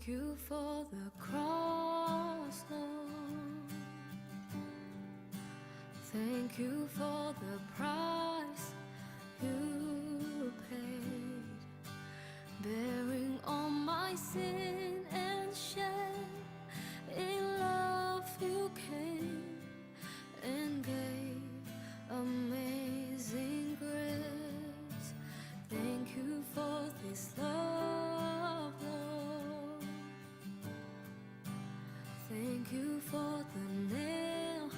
Thank you for the cross, Lord. Thank you for the price you paid, bearing all my sin and shame. In love you came and gave amazing grace. Thank you for this love, Lord. Thank you for the nail-pierced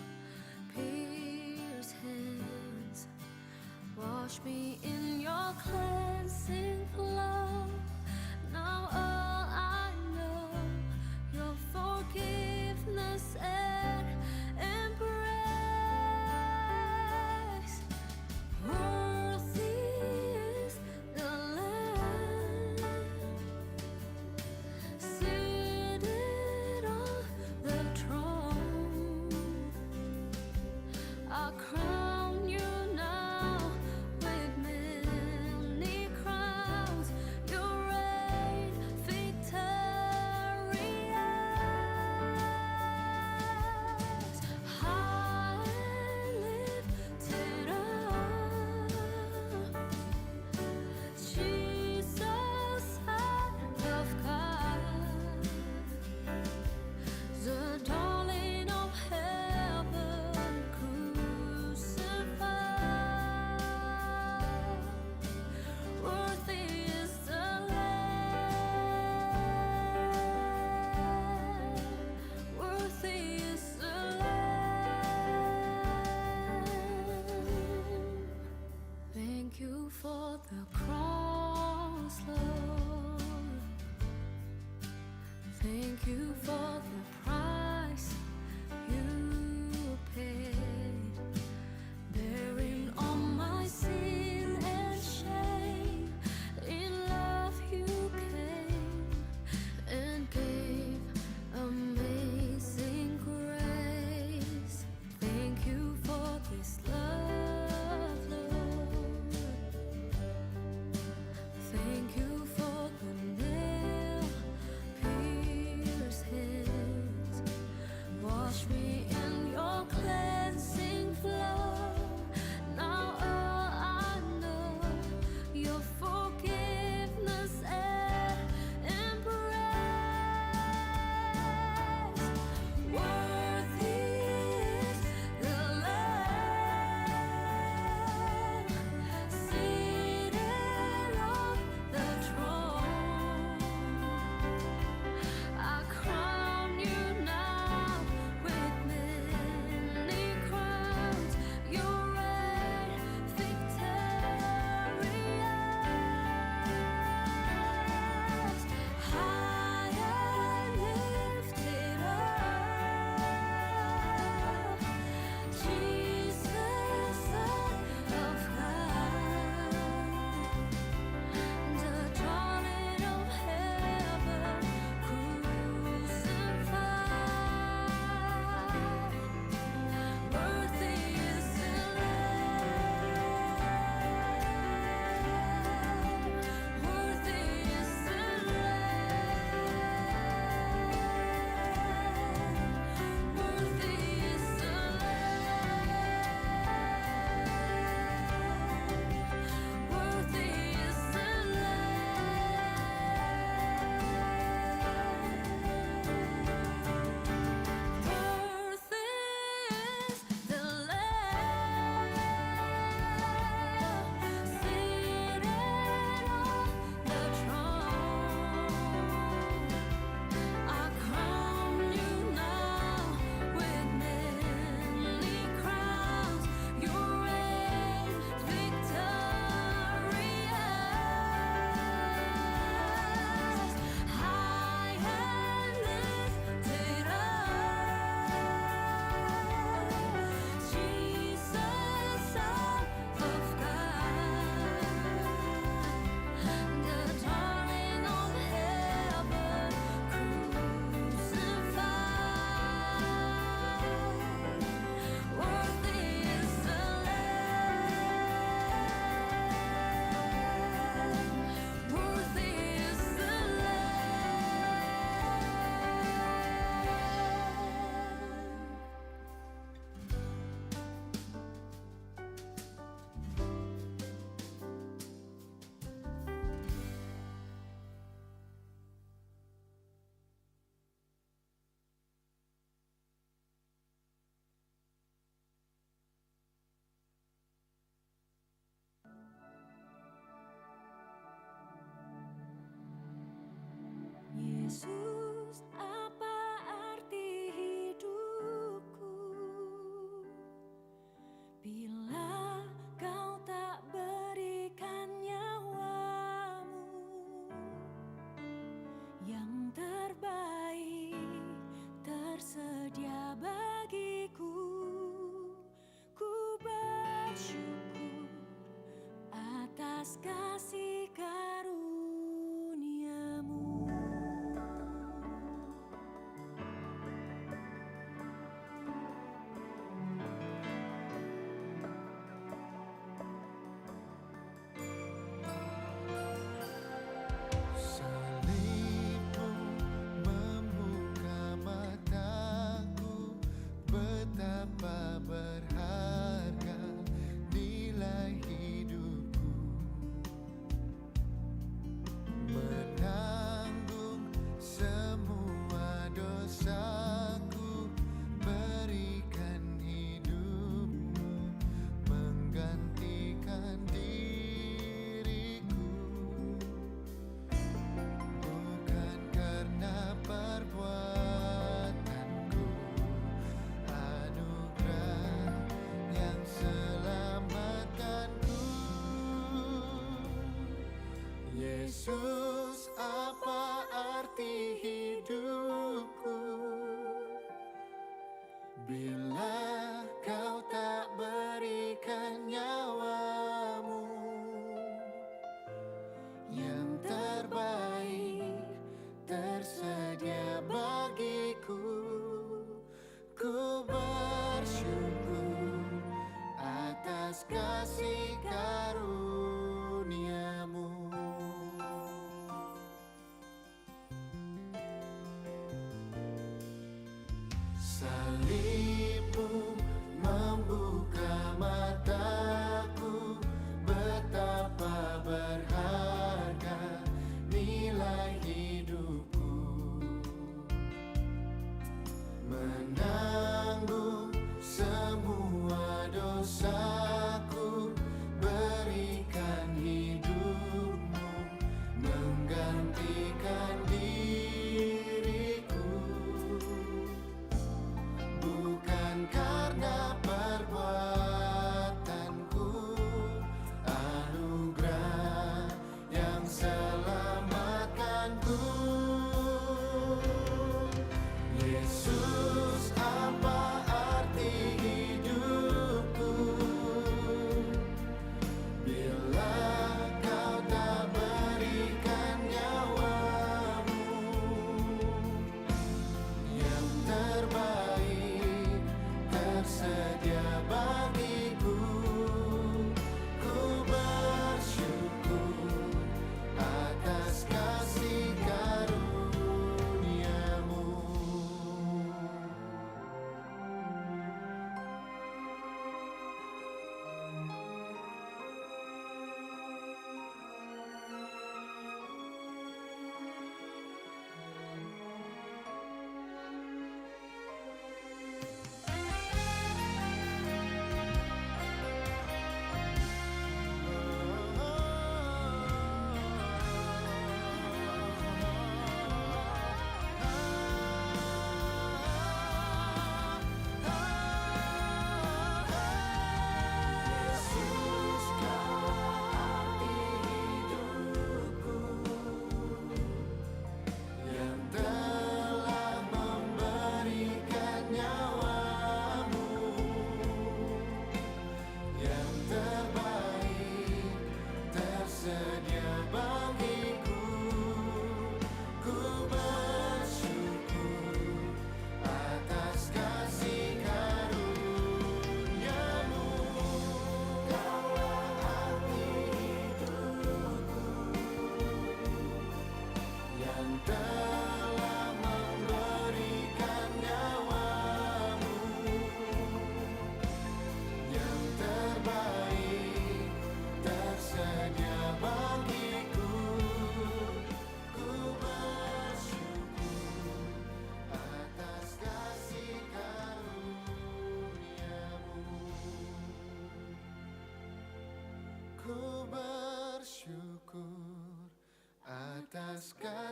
hands. Wash me in your cleansing flow. Now all I know, your forgiveness and embrace. Worthy is the Lamb seated on the throne. I crown you now with many crowns. You reign victorious, high and lifted up. Jesus, Son of God, the darling of heaven crucified. Worthy is the Lamb. Worthy is the Lamb. Thank you for the cross, Lord. Thank you for the price you paid, bearing all my sin and shame. In love you came and gave amazing grace. Thank you for this love, Lord. Thank you for the nail-pierced hands.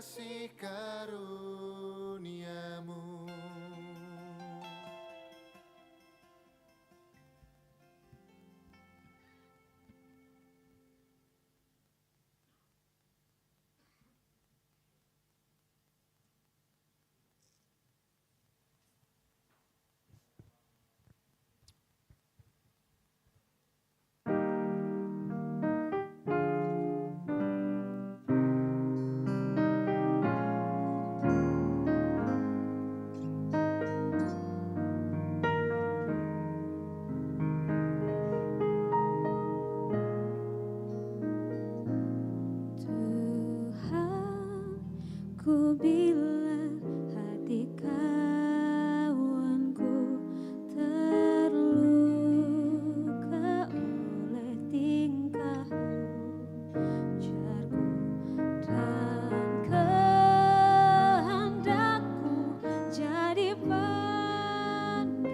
kasih karuniamu. Tuhan, ku bila hati kawanku terluka oleh tingkahmu, ujarku dan kehendakku jadi panduku.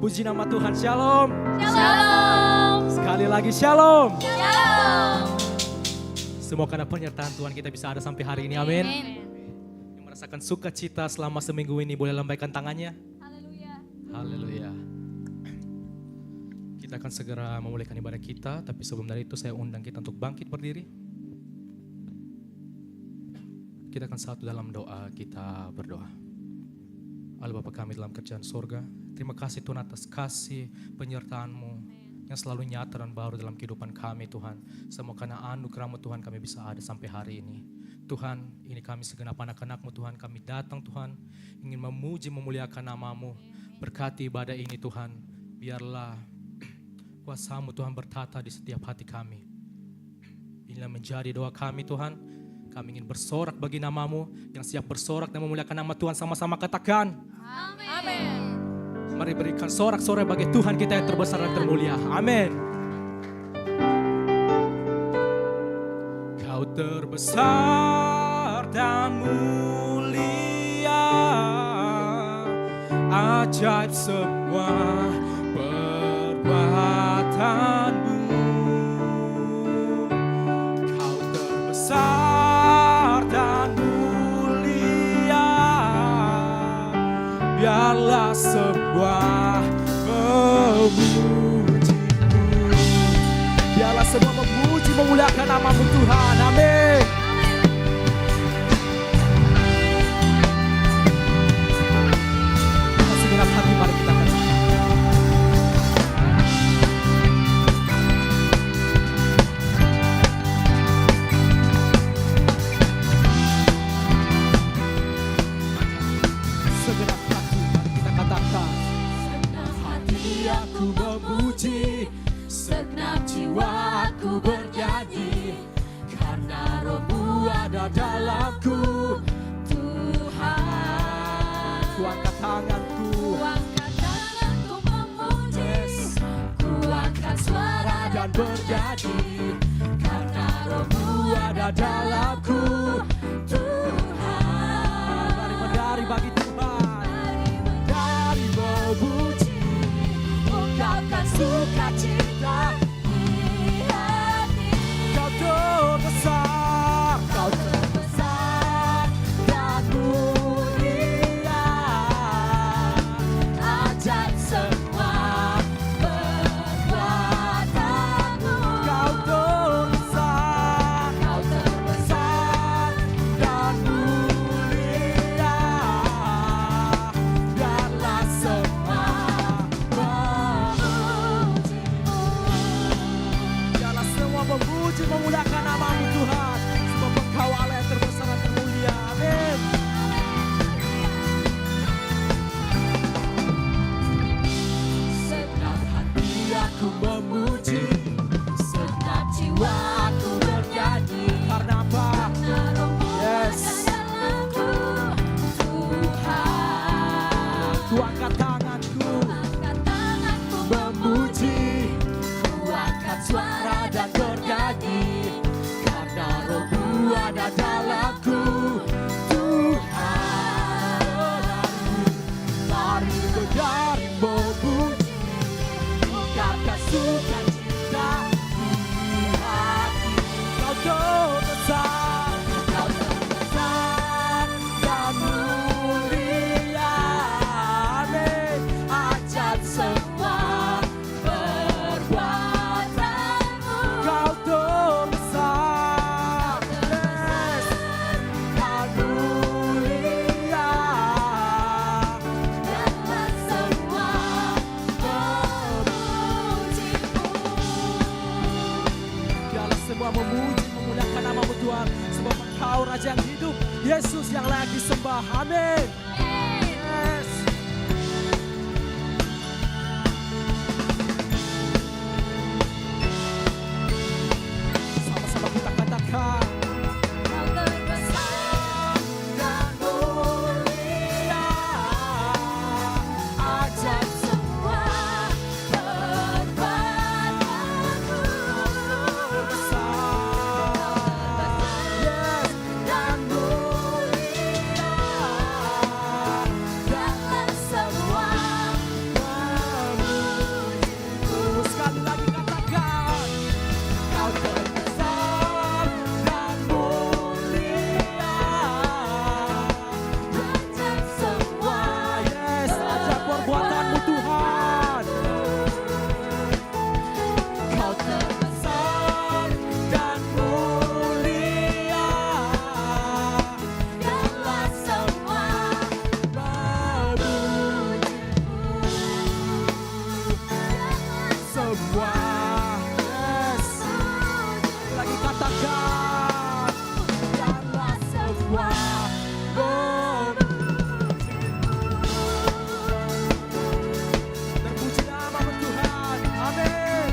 Puji nama Tuhan, shalom. Shalom. Sekali lagi shalom. Shalom. Semua karena penyertaan Tuhan kita bisa ada sampai hari ini, amin. Yang merasakan sukacita selama seminggu ini boleh lambaikan tangannya. Haleluya. Haleluya. Kita akan segera memulaikan ibadah kita, tapi sebelum dari itu saya undang kita untuk bangkit berdiri. Kita akan satu dalam doa, kita berdoa. Allah Bapa kami dalam kerjaan surga, terima kasih Tuhan atas kasih penyertaan-Mu yang selalu nyata dan baru dalam kehidupan kami Tuhan. Semua karena anugerah-Mu Tuhan kami bisa ada sampai hari ini. Tuhan, ini kami segenap anak-anak-Mu Tuhan, kami datang Tuhan ingin memuji memuliakan nama-Mu. Berkati ibadah ini Tuhan, biarlah kuasa-Mu Tuhan bertata di setiap hati kami. Inilah menjadi doa kami Tuhan. Kami ingin bersorak bagi nama-Mu, yang siap bersorak dan memuliakan nama Tuhan sama-sama katakan. Amin. Mari berikan sorak-sorai bagi Tuhan kita yang terbesar dan termulia. Amin. Kau terbesar dan mulia, ajaib semua perbuatan-Mu. Kau terbesar dan mulia, biarlah semua memuji-Mu. Biarlah semua memuji memuliakan nama-Mu Tuhan. Amin. Segenap hati mari kita katakan. dalamku. Tuhan, Ku angkat tanganku, ku angkat tanganku memuji, ku angkat suara dan bernyanyi, karena Roh-Mu ada dalamku. Tuhan, Mari menari bagi Tuhan, dari memuji, ungkapkan sukacita di hati. Kau terbesar, Kau terbesar dan mulia. Ajaib semua perbuatanmu. Kau terbesar, Kau terbesar dan mulia. Biarlah semua memujimu. Biarlah semua memuji memuliakan nama-Mu Tuhan, sebab Engkau Allah yang terbesar dan termulia. Amin. Segenap hati Aku memuji, segenap jiwa aku bernyanyi, karena apa? karena Roh-Mu Yes. ada dalamku. Tuhan, Ku angkat tanganku, angkat tanganku memuji, ku angkat suara dan bernyanyi, karena Roh-Mu ada dalamku. Tuhan, mari berdari memuji, ungkapkan sukacita di hati. Kau terbesar, Kau terbesar dan mulia. Amin. Ajaib semua perbuatanmu. Kau terbesar, yes, dan mulia. Biarlah semua memujimu. Biarlah semua memuji, memuliakan nama-Mu Tuhan, sebab Engkau Raja yang hidup, Yesus yang layak disembah. Amin. Yes. Sama-sama kita katakan, Kau terbesar dan mulia. ajaib semua perbuatanmu. Yes, dan mulia. Biarlah semua memujimu. Sekali lagi katakan, Kau terbesar dan mulia. Ajaib semua Yes, ajaib perbuatan-Mu Tuhan. Kau terbesar dan mulia. biarlah semua Semua, yes, lagi katakan, biarlah semua terpuji nama-Mu Tuhan. Amin.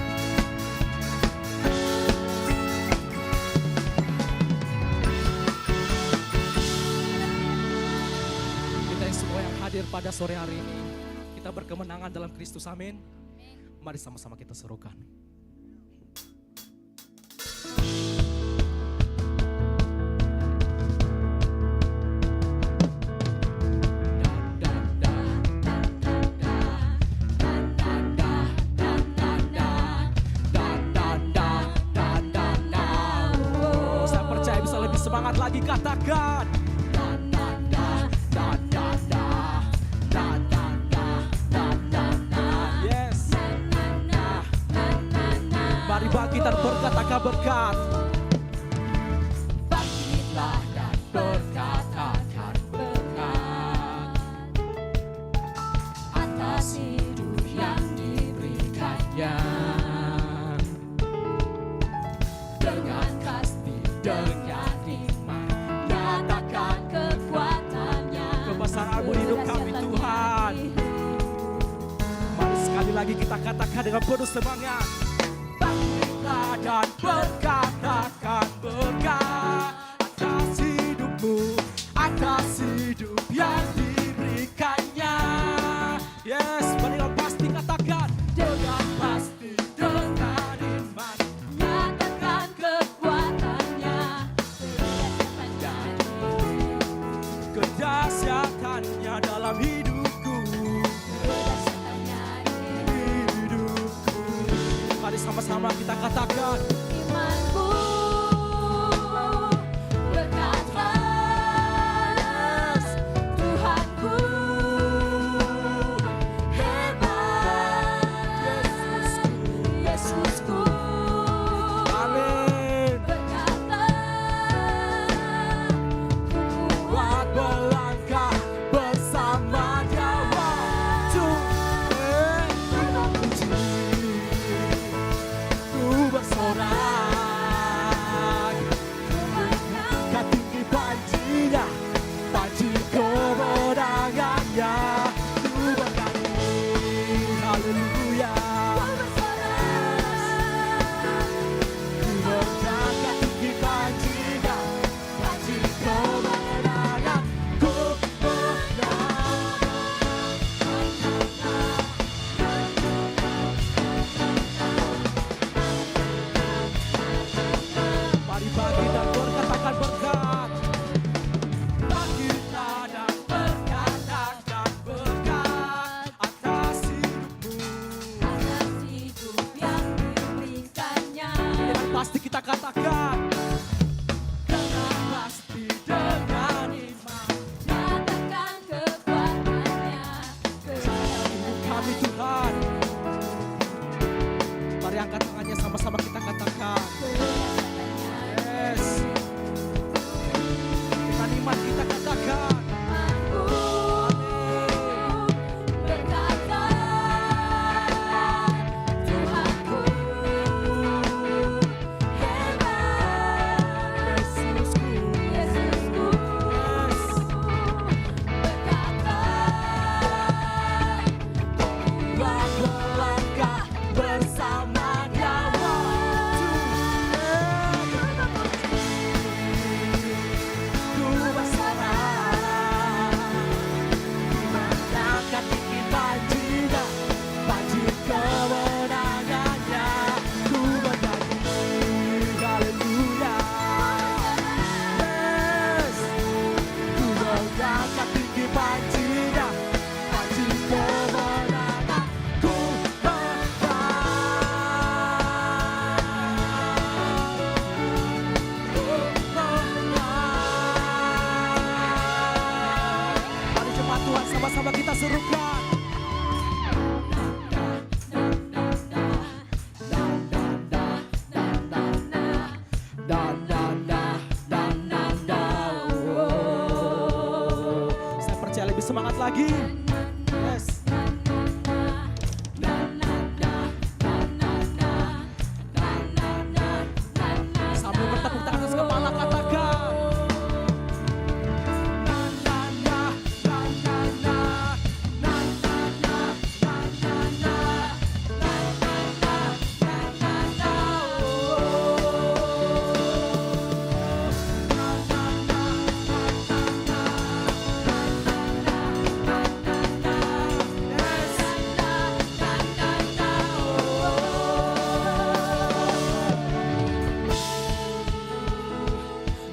Kita yang semua yang hadir pada sore hari ini, kita berkemenangan dalam Kristus. Amin. Mari sama-sama kita serukan. Saya percaya bisa lebih semangat lagi, katakan. Yes. Mari bangkit dan berkat akan berkat. Bangkitlah dan berkat akan berkat atas hidup yang diberikannya. Dengan kasih, dengan hikmat, nyatakan kekuatannya. Kebesaran-Mu hidup kami Tuhan. Mari sekali lagi kita katakan dengan penuh semangat. Bangkitlah dan berkat akan berkat atas hidupmu. Sama-sama kita serukan. Saya percaya lebih semangat lagi. Yes. Sambil bertepuk tangan atas kepala katakan.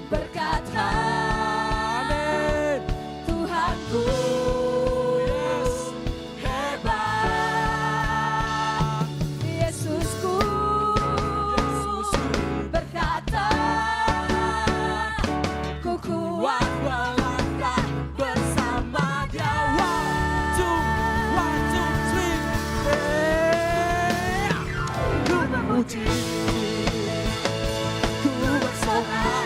Berkata Amin. Tuhanku Yes. hebat, Yesusku berkata, ku kuat melangkah bersama Dia. One, two, three. Yeah. Ku memuji, ku bersorak,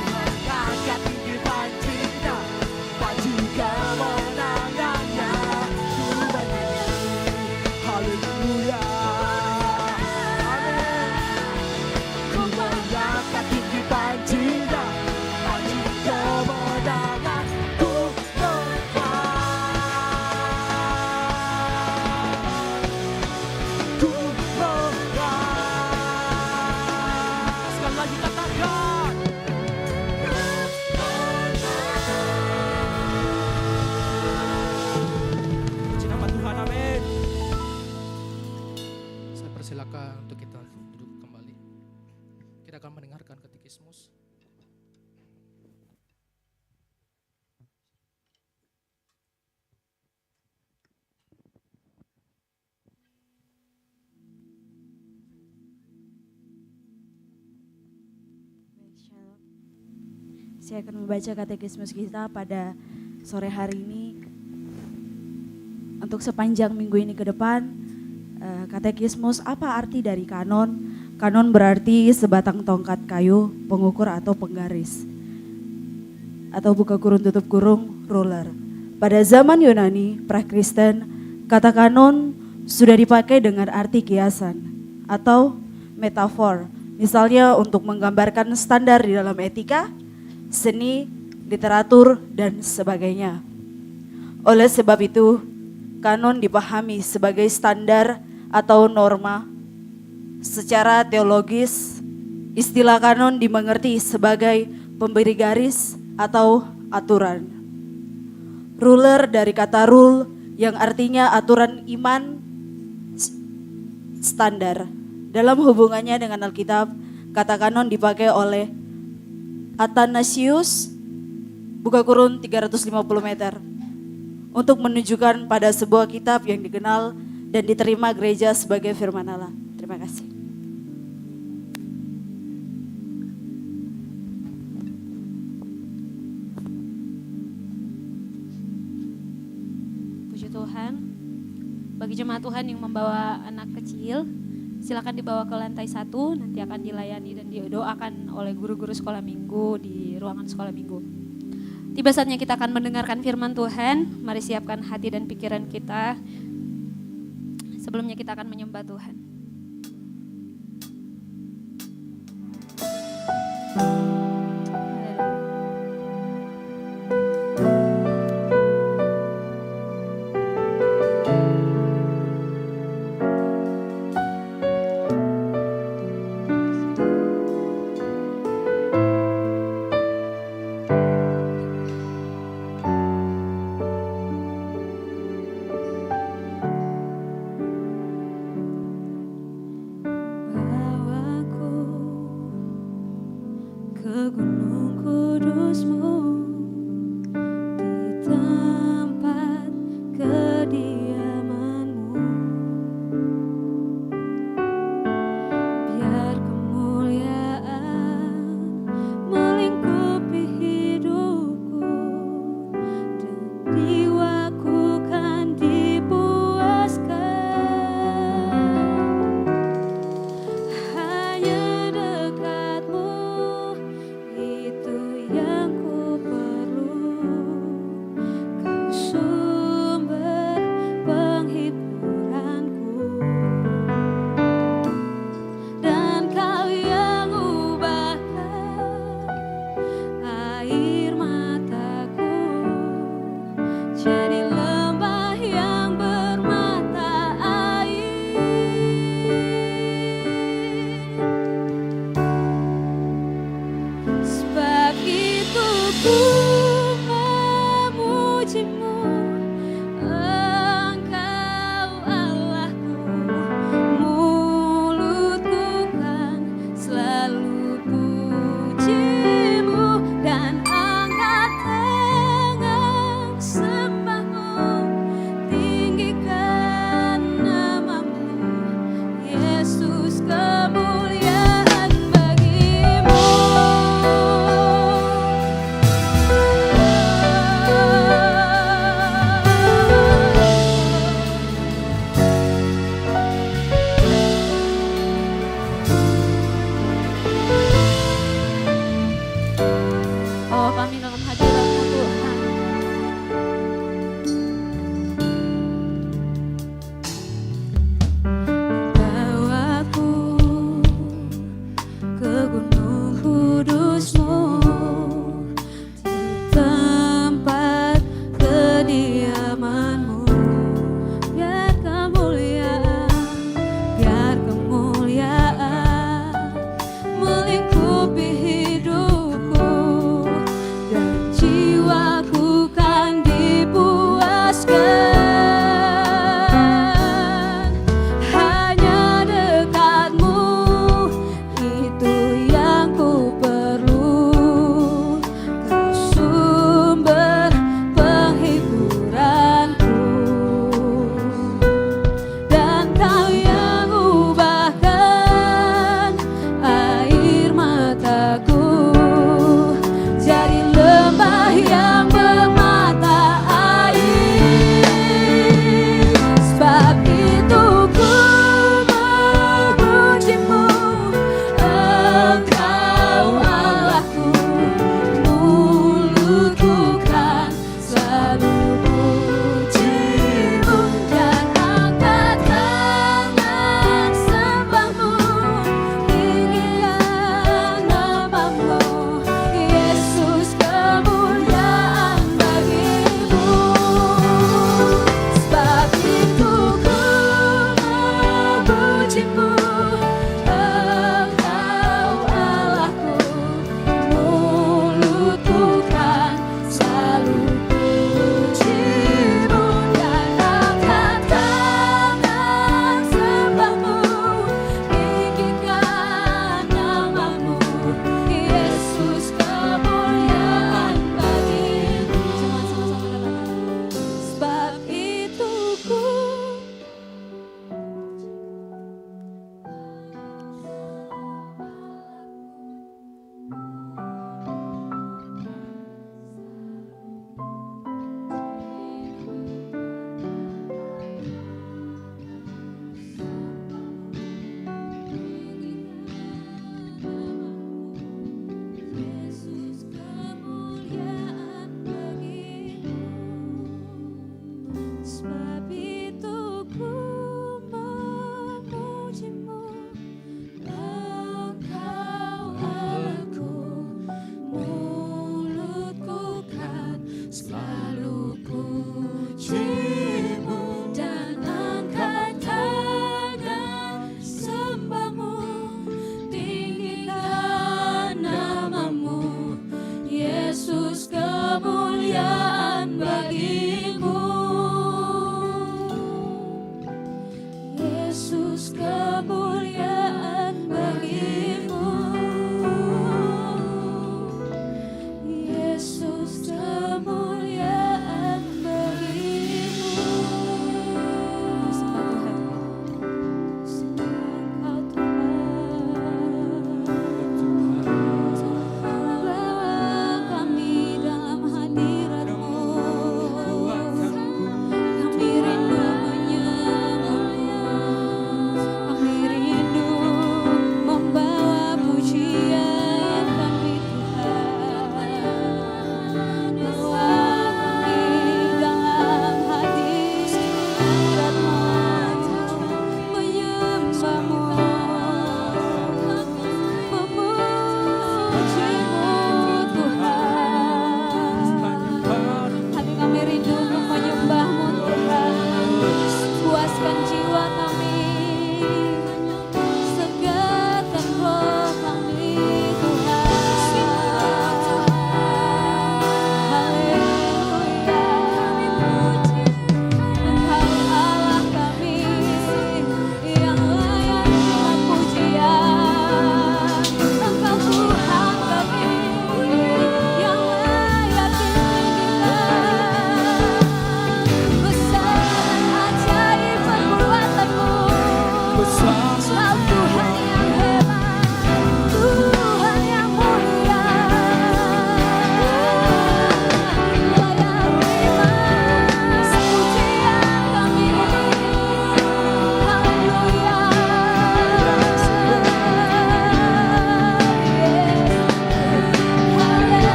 mengangkat tinggi panjinya, panji kemenangannya. Ku bernyanyi, haleluya. Amin. Ku mengangkat tinggi panjinya, panji kemenangan. Ku menang, ku menang. Sekali lagi katakan. Puji nama Tuhan, amin. Saya persilakan untuk kita duduk kembali. Kita akan mendengarkan katekismus. Shalom. Saya akan membaca katekismus kita pada sore hari ini. Untuk sepanjang minggu ini ke depan, katekismus apa arti dari kanon? Kanon berarti sebatang tongkat kayu, pengukur atau penggaris. Atau buka kurung tutup kurung, ruler. Pada zaman Yunani, pra-Kristen, kata kanon sudah dipakai dengan arti kiasan atau metafor. Misalnya untuk menggambarkan standar di dalam etika, seni, literatur, dan sebagainya. Oleh sebab itu, kanon dipahami sebagai standar atau norma. Secara teologis, istilah kanon dimengerti sebagai pemberi garis atau aturan. Ruler dari kata rule yang artinya aturan iman standar. Dalam hubungannya dengan Alkitab, kata kanon dipakai oleh Athanasius, buka kurung 350 meter, untuk menunjukkan pada sebuah kitab yang dikenal dan diterima gereja sebagai firman Allah. Terima kasih. Puji Tuhan. Bagi jemaat Tuhan yang membawa anak kecil, silakan dibawa ke lantai 1, nanti akan dilayani dan didoakan oleh guru-guru sekolah minggu di ruangan sekolah minggu. Tiba saatnya kita akan mendengarkan firman Tuhan. Mari siapkan hati dan pikiran kita. Sebelumnya kita akan menyembah Tuhan. bawaku ke gunung kudusmu, di tempat kediamanmu. Biar kemuliaan melingkupi hidupku, Ku memujimu, Engkau Allahku, mulutku kan selalu pujimu dan angkat tangan sembahmu, tinggikan namamu, Yesus, kemuliaan bagimu.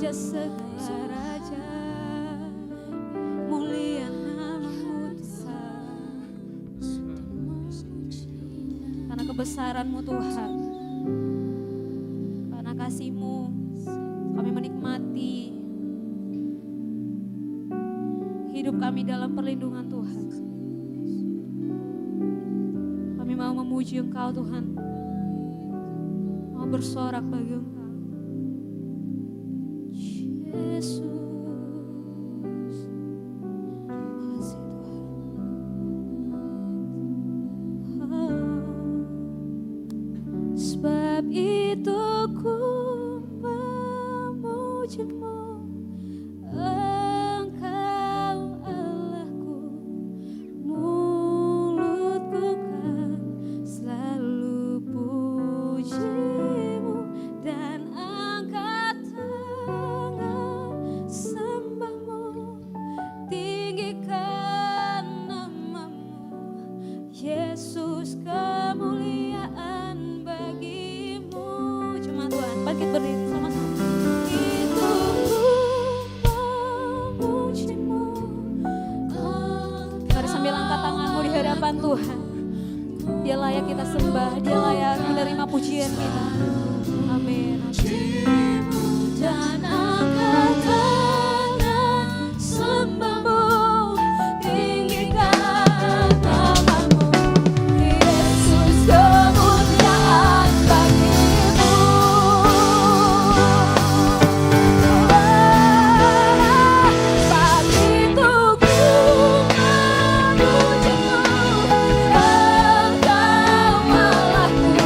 Raja segala raja, mulia namamu Tuhan. Karena kebesaran-Mu Tuhan, karena kasih-Mu, kami menikmati hidup kami dalam perlindungan Tuhan. Kami mau memuji Engkau Tuhan, mau bersorak bagi Engkau. Yesus, kasih Tuhan. Sebab itu ku memuji-Mu, Engkau Allahku, mulutku kan selalu puji-Mu dan angkat tangan sembah-Mu, tinggikan nama-Mu, Yesus, kemuliaan bagi-Mu. Cuma Tuhan, bangkit berdiri sama-sama. Itu ku memuji-Mu. Mari sambil angkat tanganmu di hadapan Tuhan. Dia layak kita sembah, Dia layak menerima pujian kita. Amin. Dan angkat tangan sembah-Mu, tinggikan nama-Mu, Yesus, kemuliaan bagi-Mu. Saat itu ku memuji-Mu, Engkau Allahku,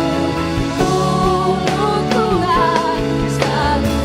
mulutku kan selalu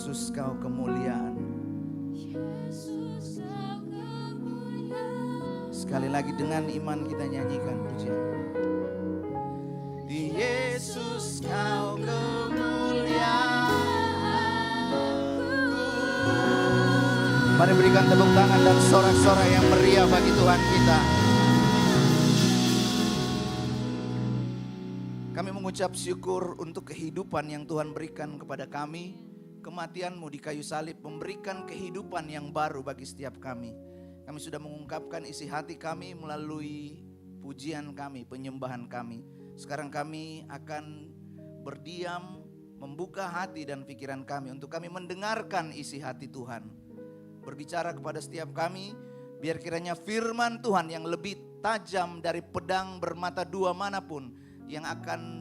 Yesus kau kemuliaan. Yesus kau kemuliaan. Sekali lagi dengan iman kita nyanyikan pujian. Di Yesus kau kemuliaan. Mari berikan tepuk tangan dan sorak-sorai yang meriah bagi Tuhan kita. Kami mengucap syukur untuk kehidupan yang Tuhan berikan kepada kami. Kematian-Mu di kayu salib memberikan kehidupan yang baru bagi setiap kami. Kami sudah mengungkapkan isi hati kami melalui pujian kami, penyembahan kami. Sekarang kami akan berdiam, membuka hati dan pikiran kami untuk kami mendengarkan isi hati Tuhan. Berbicara kepada setiap kami, biar kiranya firman Tuhan yang lebih tajam dari pedang bermata dua manapun yang akan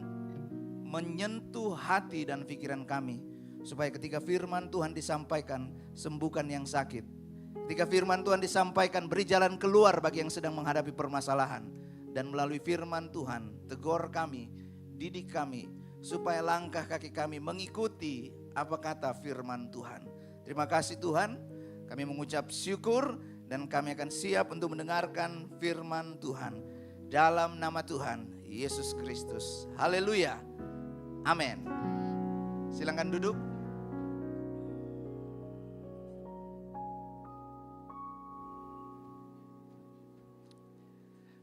menyentuh hati dan pikiran kami. Supaya ketika firman Tuhan disampaikan, sembuhkan yang sakit. Ketika firman Tuhan disampaikan, beri jalan keluar bagi yang sedang menghadapi permasalahan. Dan melalui firman Tuhan, tegur kami, didik kami, supaya langkah kaki kami mengikuti apa kata firman Tuhan. Terima kasih Tuhan, kami mengucap syukur dan kami akan siap untuk mendengarkan firman Tuhan. Dalam nama Tuhan, Yesus Kristus. Haleluya. Amin. Silakan duduk.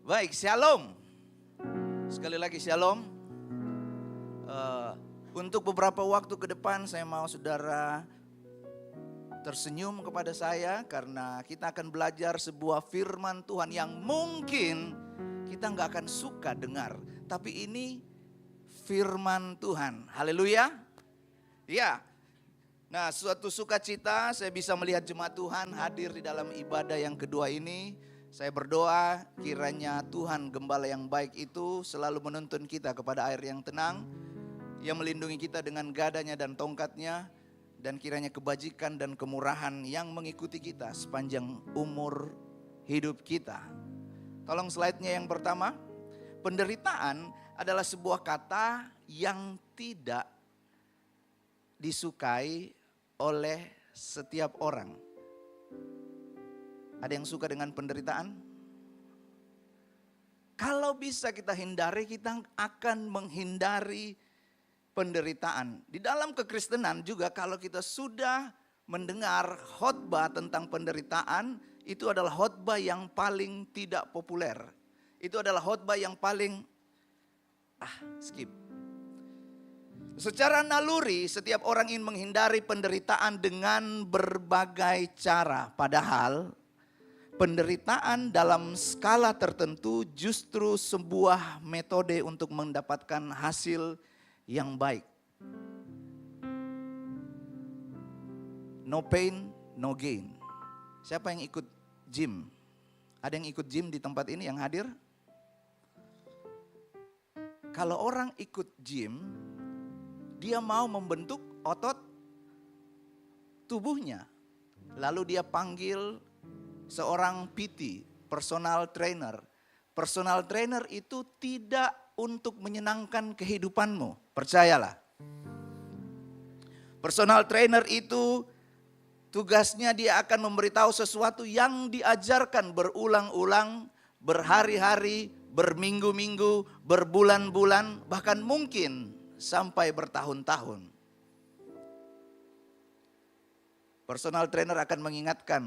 Baik, shalom. Sekali lagi shalom. Untuk beberapa waktu ke depan saya mau saudara tersenyum kepada saya karena kita akan belajar sebuah firman Tuhan yang mungkin kita nggak akan suka dengar, tapi ini firman Tuhan. Haleluya. Ya. Nah, suatu sukacita saya bisa melihat jemaat Tuhan hadir di dalam ibadah yang kedua ini. Saya berdoa kiranya Tuhan Gembala yang baik itu selalu menuntun kita kepada air yang tenang, yang melindungi kita dengan gadanya dan tongkatnya, dan kiranya kebajikan dan kemurahan yang mengikuti kita sepanjang umur hidup kita. Tolong slide-nya yang pertama. Penderitaan adalah sebuah kata yang tidak disukai oleh setiap orang. Ada yang suka dengan penderitaan? Kalau bisa kita hindari, kita akan menghindari penderitaan. Di dalam kekristenan juga kalau kita sudah mendengar khotbah tentang penderitaan, itu adalah khotbah yang paling tidak populer. Itu adalah khotbah yang paling skip. Secara naluri setiap orang ingin menghindari penderitaan dengan berbagai cara. Padahal penderitaan dalam skala tertentu justru sebuah metode untuk mendapatkan hasil yang baik. No pain, no gain. Siapa yang ikut gym? Ada yang ikut gym di tempat ini yang hadir? Kalau orang ikut gym, dia mau membentuk otot tubuhnya. Lalu dia panggil seorang PT, personal trainer. Personal trainer itu tidak untuk menyenangkan kehidupanmu, percayalah. Personal trainer itu tugasnya dia akan memberitahu sesuatu yang diajarkan berulang-ulang, berhari-hari, berminggu-minggu, berbulan-bulan, bahkan mungkin sampai bertahun-tahun. Personal trainer akan mengingatkan,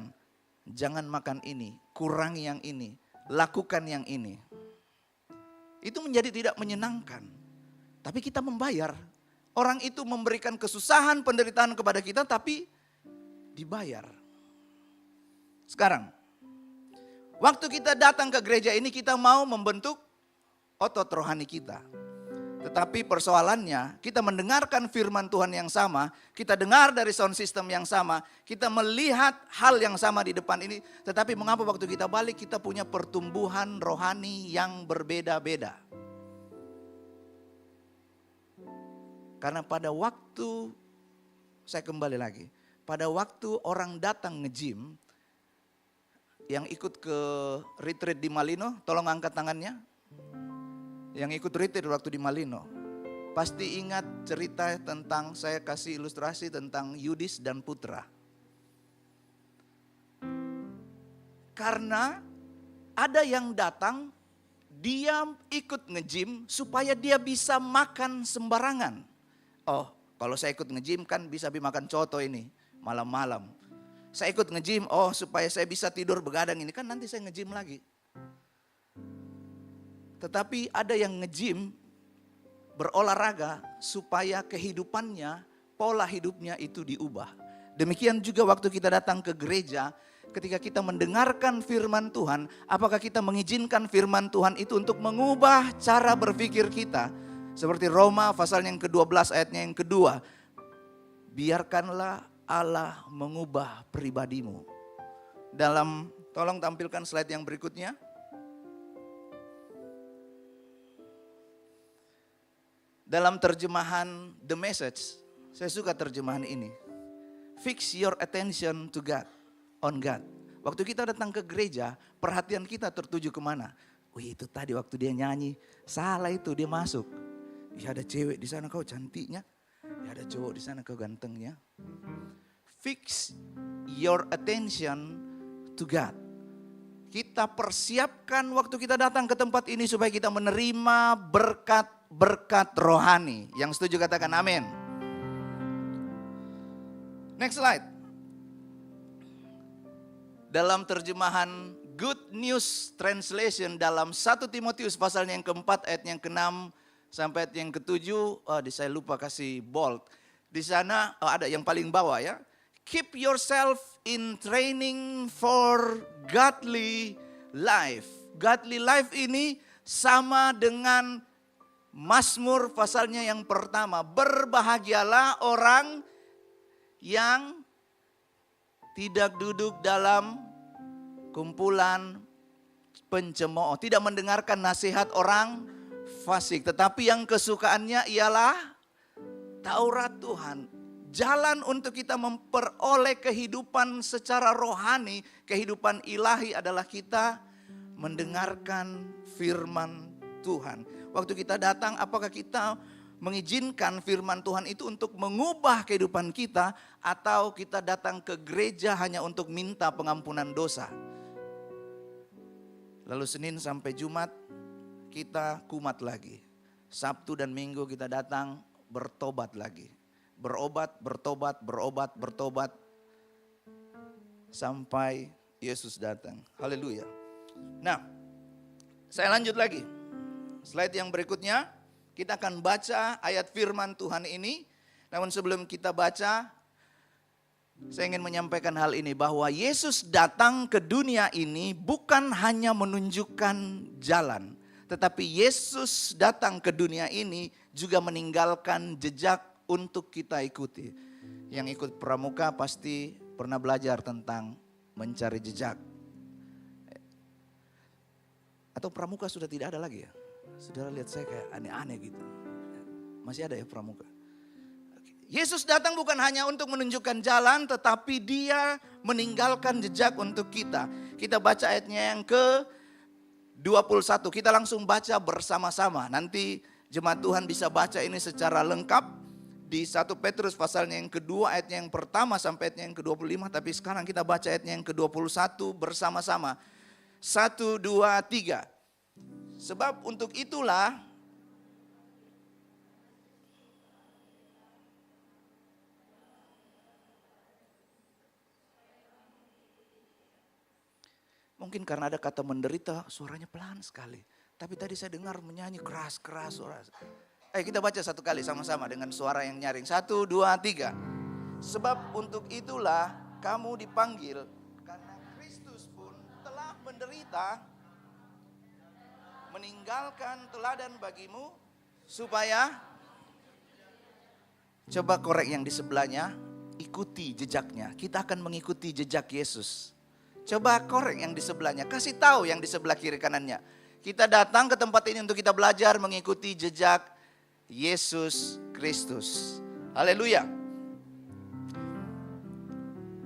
jangan makan ini, kurangi yang ini, lakukan yang ini. Itu menjadi tidak menyenangkan. Tapi kita membayar. Orang itu memberikan kesusahan, penderitaan kepada kita, tapi dibayar. Sekarang, waktu kita datang ke gereja ini, kita mau membentuk otot rohani kita. Tetapi persoalannya, kita mendengarkan firman Tuhan yang sama, kita dengar dari sound system yang sama, kita melihat hal yang sama di depan ini, tetapi mengapa waktu kita balik kita punya pertumbuhan rohani yang berbeda-beda? Karena pada waktu, saya kembali lagi, pada waktu orang datang nge-gym, yang ikut ke retreat di Malino, tolong angkat tangannya. Yang ikut retreat waktu di Malino. Pasti ingat cerita tentang, saya kasih ilustrasi tentang Yudis dan Putra. Karena ada yang datang, dia ikut nge-gym supaya dia bisa makan sembarangan. Oh, kalau saya ikut nge-gym kan bisa makan coto ini malam-malam. Saya ikut nge-gym, oh supaya saya bisa tidur begadang ini, kan nanti saya nge-gym lagi. Tetapi ada yang nge-gym, berolahraga supaya kehidupannya, pola hidupnya itu diubah. Demikian juga waktu kita datang ke gereja, ketika kita mendengarkan firman Tuhan, apakah kita mengizinkan firman Tuhan itu untuk mengubah cara berpikir kita? Seperti Roma pasal yang ke-12 ayatnya yang kedua. Biarkanlah Allah mengubah pribadimu. Tolong tampilkan slide yang berikutnya. Dalam terjemahan The Message, saya suka terjemahan ini. Fix your attention to God, on God. Waktu kita datang ke gereja, perhatian kita tertuju kemana? Wih, itu tadi waktu dia nyanyi, salah itu dia masuk. Ya ada cewek di sana kau cantiknya, ya ada cowok di sana kau gantengnya. Fix your attention to God. Kita persiapkan waktu kita datang ke tempat ini supaya kita menerima berkat rohani. Yang setuju katakan amin. Next slide. Dalam terjemahan Good News Translation dalam 1 Timotius pasalnya yang keempat ayat yang ke-6 sampai ayat yang ke-7. Saya lupa kasih bold. Di sana ada yang paling bawah ya. Keep yourself in training for godly life. Godly life ini sama dengan Mazmur pasalnya yang pertama. Berbahagialah orang yang tidak duduk dalam kumpulan pencemooh. Tidak mendengarkan nasihat orang fasik. Tetapi yang kesukaannya ialah Taurat Tuhan. Jalan untuk kita memperoleh kehidupan secara rohani, kehidupan ilahi adalah kita mendengarkan firman Tuhan. Waktu kita datang, apakah kita mengizinkan firman Tuhan itu untuk mengubah kehidupan kita, atau kita datang ke gereja hanya untuk minta pengampunan dosa? Lalu Senin sampai Jumat kita kumat lagi. Sabtu dan Minggu kita datang bertobat lagi. Bertobat sampai Yesus datang. Haleluya. Nah, saya lanjut lagi. Slide yang berikutnya, kita akan baca ayat firman Tuhan ini. Namun sebelum kita baca, saya ingin menyampaikan hal ini, bahwa Yesus datang ke dunia ini bukan hanya menunjukkan jalan, tetapi Yesus datang ke dunia ini juga meninggalkan jejak untuk kita ikuti. Yang ikut pramuka pasti pernah belajar tentang mencari jejak. Atau pramuka sudah tidak ada lagi ya? Saudara lihat saya kayak aneh-aneh gitu. Masih ada ya pramuka? Yesus datang bukan hanya untuk menunjukkan jalan, tetapi dia meninggalkan jejak untuk kita. Kita baca ayatnya yang ke-21. Kita langsung baca bersama-sama. Nanti jemaat Tuhan bisa baca ini secara lengkap di 1 Petrus pasalnya yang kedua ayatnya yang pertama sampai ayatnya yang ke-25. Tapi sekarang kita baca ayatnya yang ke-21 bersama-sama. 1, 2, 3. Sebab untuk itulah mungkin karena ada kata menderita, suaranya pelan sekali. Tapi tadi saya dengar menyanyi keras-keras suara. Ayo kita baca satu kali sama-sama dengan suara yang nyaring. 1, 2, 3. Sebab untuk itulah kamu dipanggil, karena Kristus pun telah menderita, meninggalkan teladan bagimu, supaya, coba korek yang di sebelahnya, ikuti jejaknya. Kita akan mengikuti jejak Yesus. Coba korek yang di sebelahnya, kasih tahu yang di sebelah kiri kanannya. Kita datang ke tempat ini untuk kita belajar mengikuti jejak Yesus Kristus. Haleluya.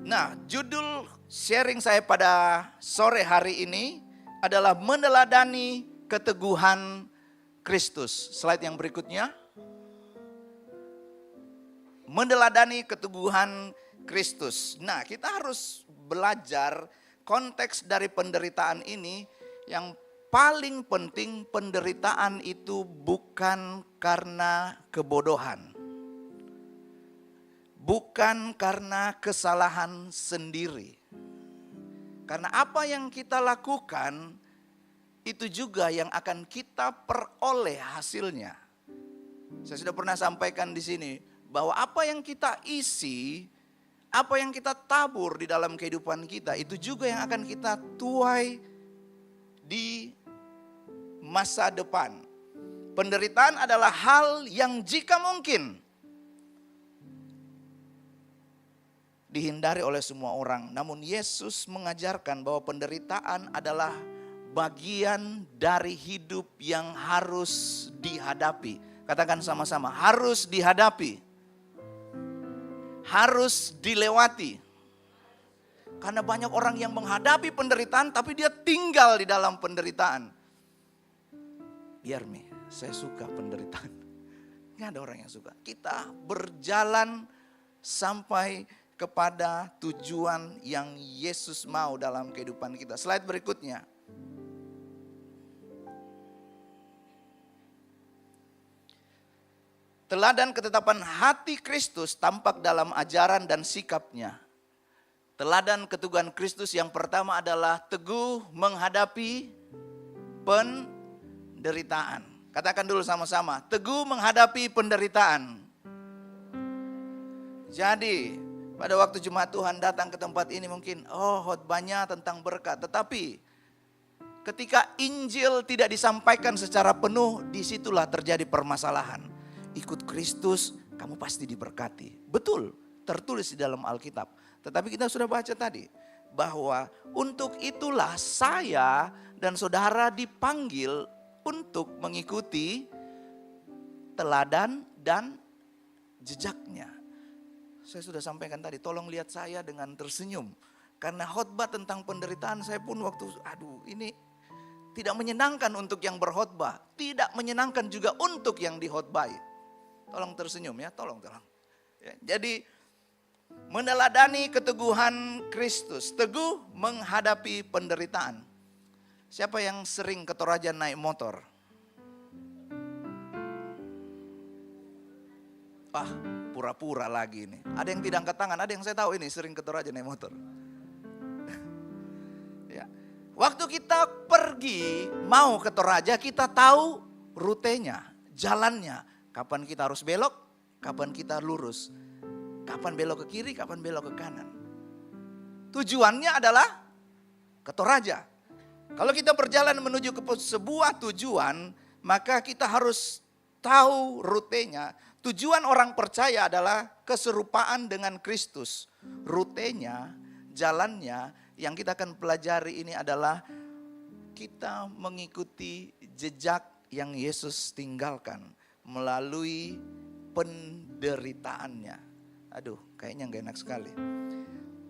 Nah, judul sharing saya pada sore hari ini adalah meneladani keteguhan Kristus. Slide yang berikutnya. meneladani keteguhan Kristus. Nah, kita harus belajar konteks dari penderitaan ini. Yang paling penting, penderitaan itu bukan karena kebodohan. Bukan karena kesalahan sendiri. Karena apa yang kita lakukan, itu juga yang akan kita peroleh hasilnya. Saya sudah pernah sampaikan di sini, bahwa apa yang kita isi, apa yang kita tabur di dalam kehidupan kita, itu juga yang akan kita tuai di masa depan. Penderitaan adalah hal yang jika mungkin dihindari oleh semua orang. Namun Yesus mengajarkan bahwa penderitaan adalah bagian dari hidup yang harus dihadapi. Katakan sama-sama, harus dihadapi. Harus dilewati. Karena banyak orang yang menghadapi penderitaan tapi dia tinggal di dalam penderitaan. Biar saya suka penderitaan. Nggak ada orang yang suka. Kita berjalan sampai kepada tujuan yang Yesus mau dalam kehidupan kita. Slide berikutnya. Teladan ketetapan hati Kristus tampak dalam ajaran dan sikapnya. Teladan keteguhan Kristus yang pertama adalah teguh menghadapi penderitaan. Katakan dulu sama-sama, teguh menghadapi penderitaan. Jadi, pada waktu jemaat Tuhan datang ke tempat ini mungkin, khotbahnya tentang berkat. Tetapi ketika Injil tidak disampaikan secara penuh, disitulah terjadi permasalahan. Ikut Kristus, kamu pasti diberkati. Betul, tertulis di dalam Alkitab. Tetapi kita sudah baca tadi, bahwa untuk itulah saya dan saudara dipanggil untuk mengikuti teladan dan jejaknya. Saya sudah sampaikan tadi, tolong lihat saya dengan tersenyum. Karena khotbah tentang penderitaan saya pun waktu, ini tidak menyenangkan untuk yang berkhotbah. Tidak menyenangkan juga untuk yang dikhotbahi. Tolong tersenyum ya, tolong. Ya, jadi meneladani keteguhan Kristus, teguh menghadapi penderitaan. Siapa yang sering ke Toraja naik motor? Pura-pura lagi ini. Ada yang tidak angkat tangan, ada yang saya tahu ini sering ke Toraja naik motor. Ya. Waktu kita pergi mau ke Toraja, kita tahu rutenya, jalannya. Kapan kita harus belok, kapan kita lurus. Kapan belok ke kiri, kapan belok ke kanan. Tujuannya adalah ke Toraja. Kalau kita berjalan menuju ke sebuah tujuan, maka kita harus tahu rutenya. Tujuan orang percaya adalah keserupaan dengan Kristus. Rutenya, jalannya yang kita akan pelajari ini adalah kita mengikuti jejak yang Yesus tinggalkan melalui penderitaannya. Kayaknya gak enak sekali.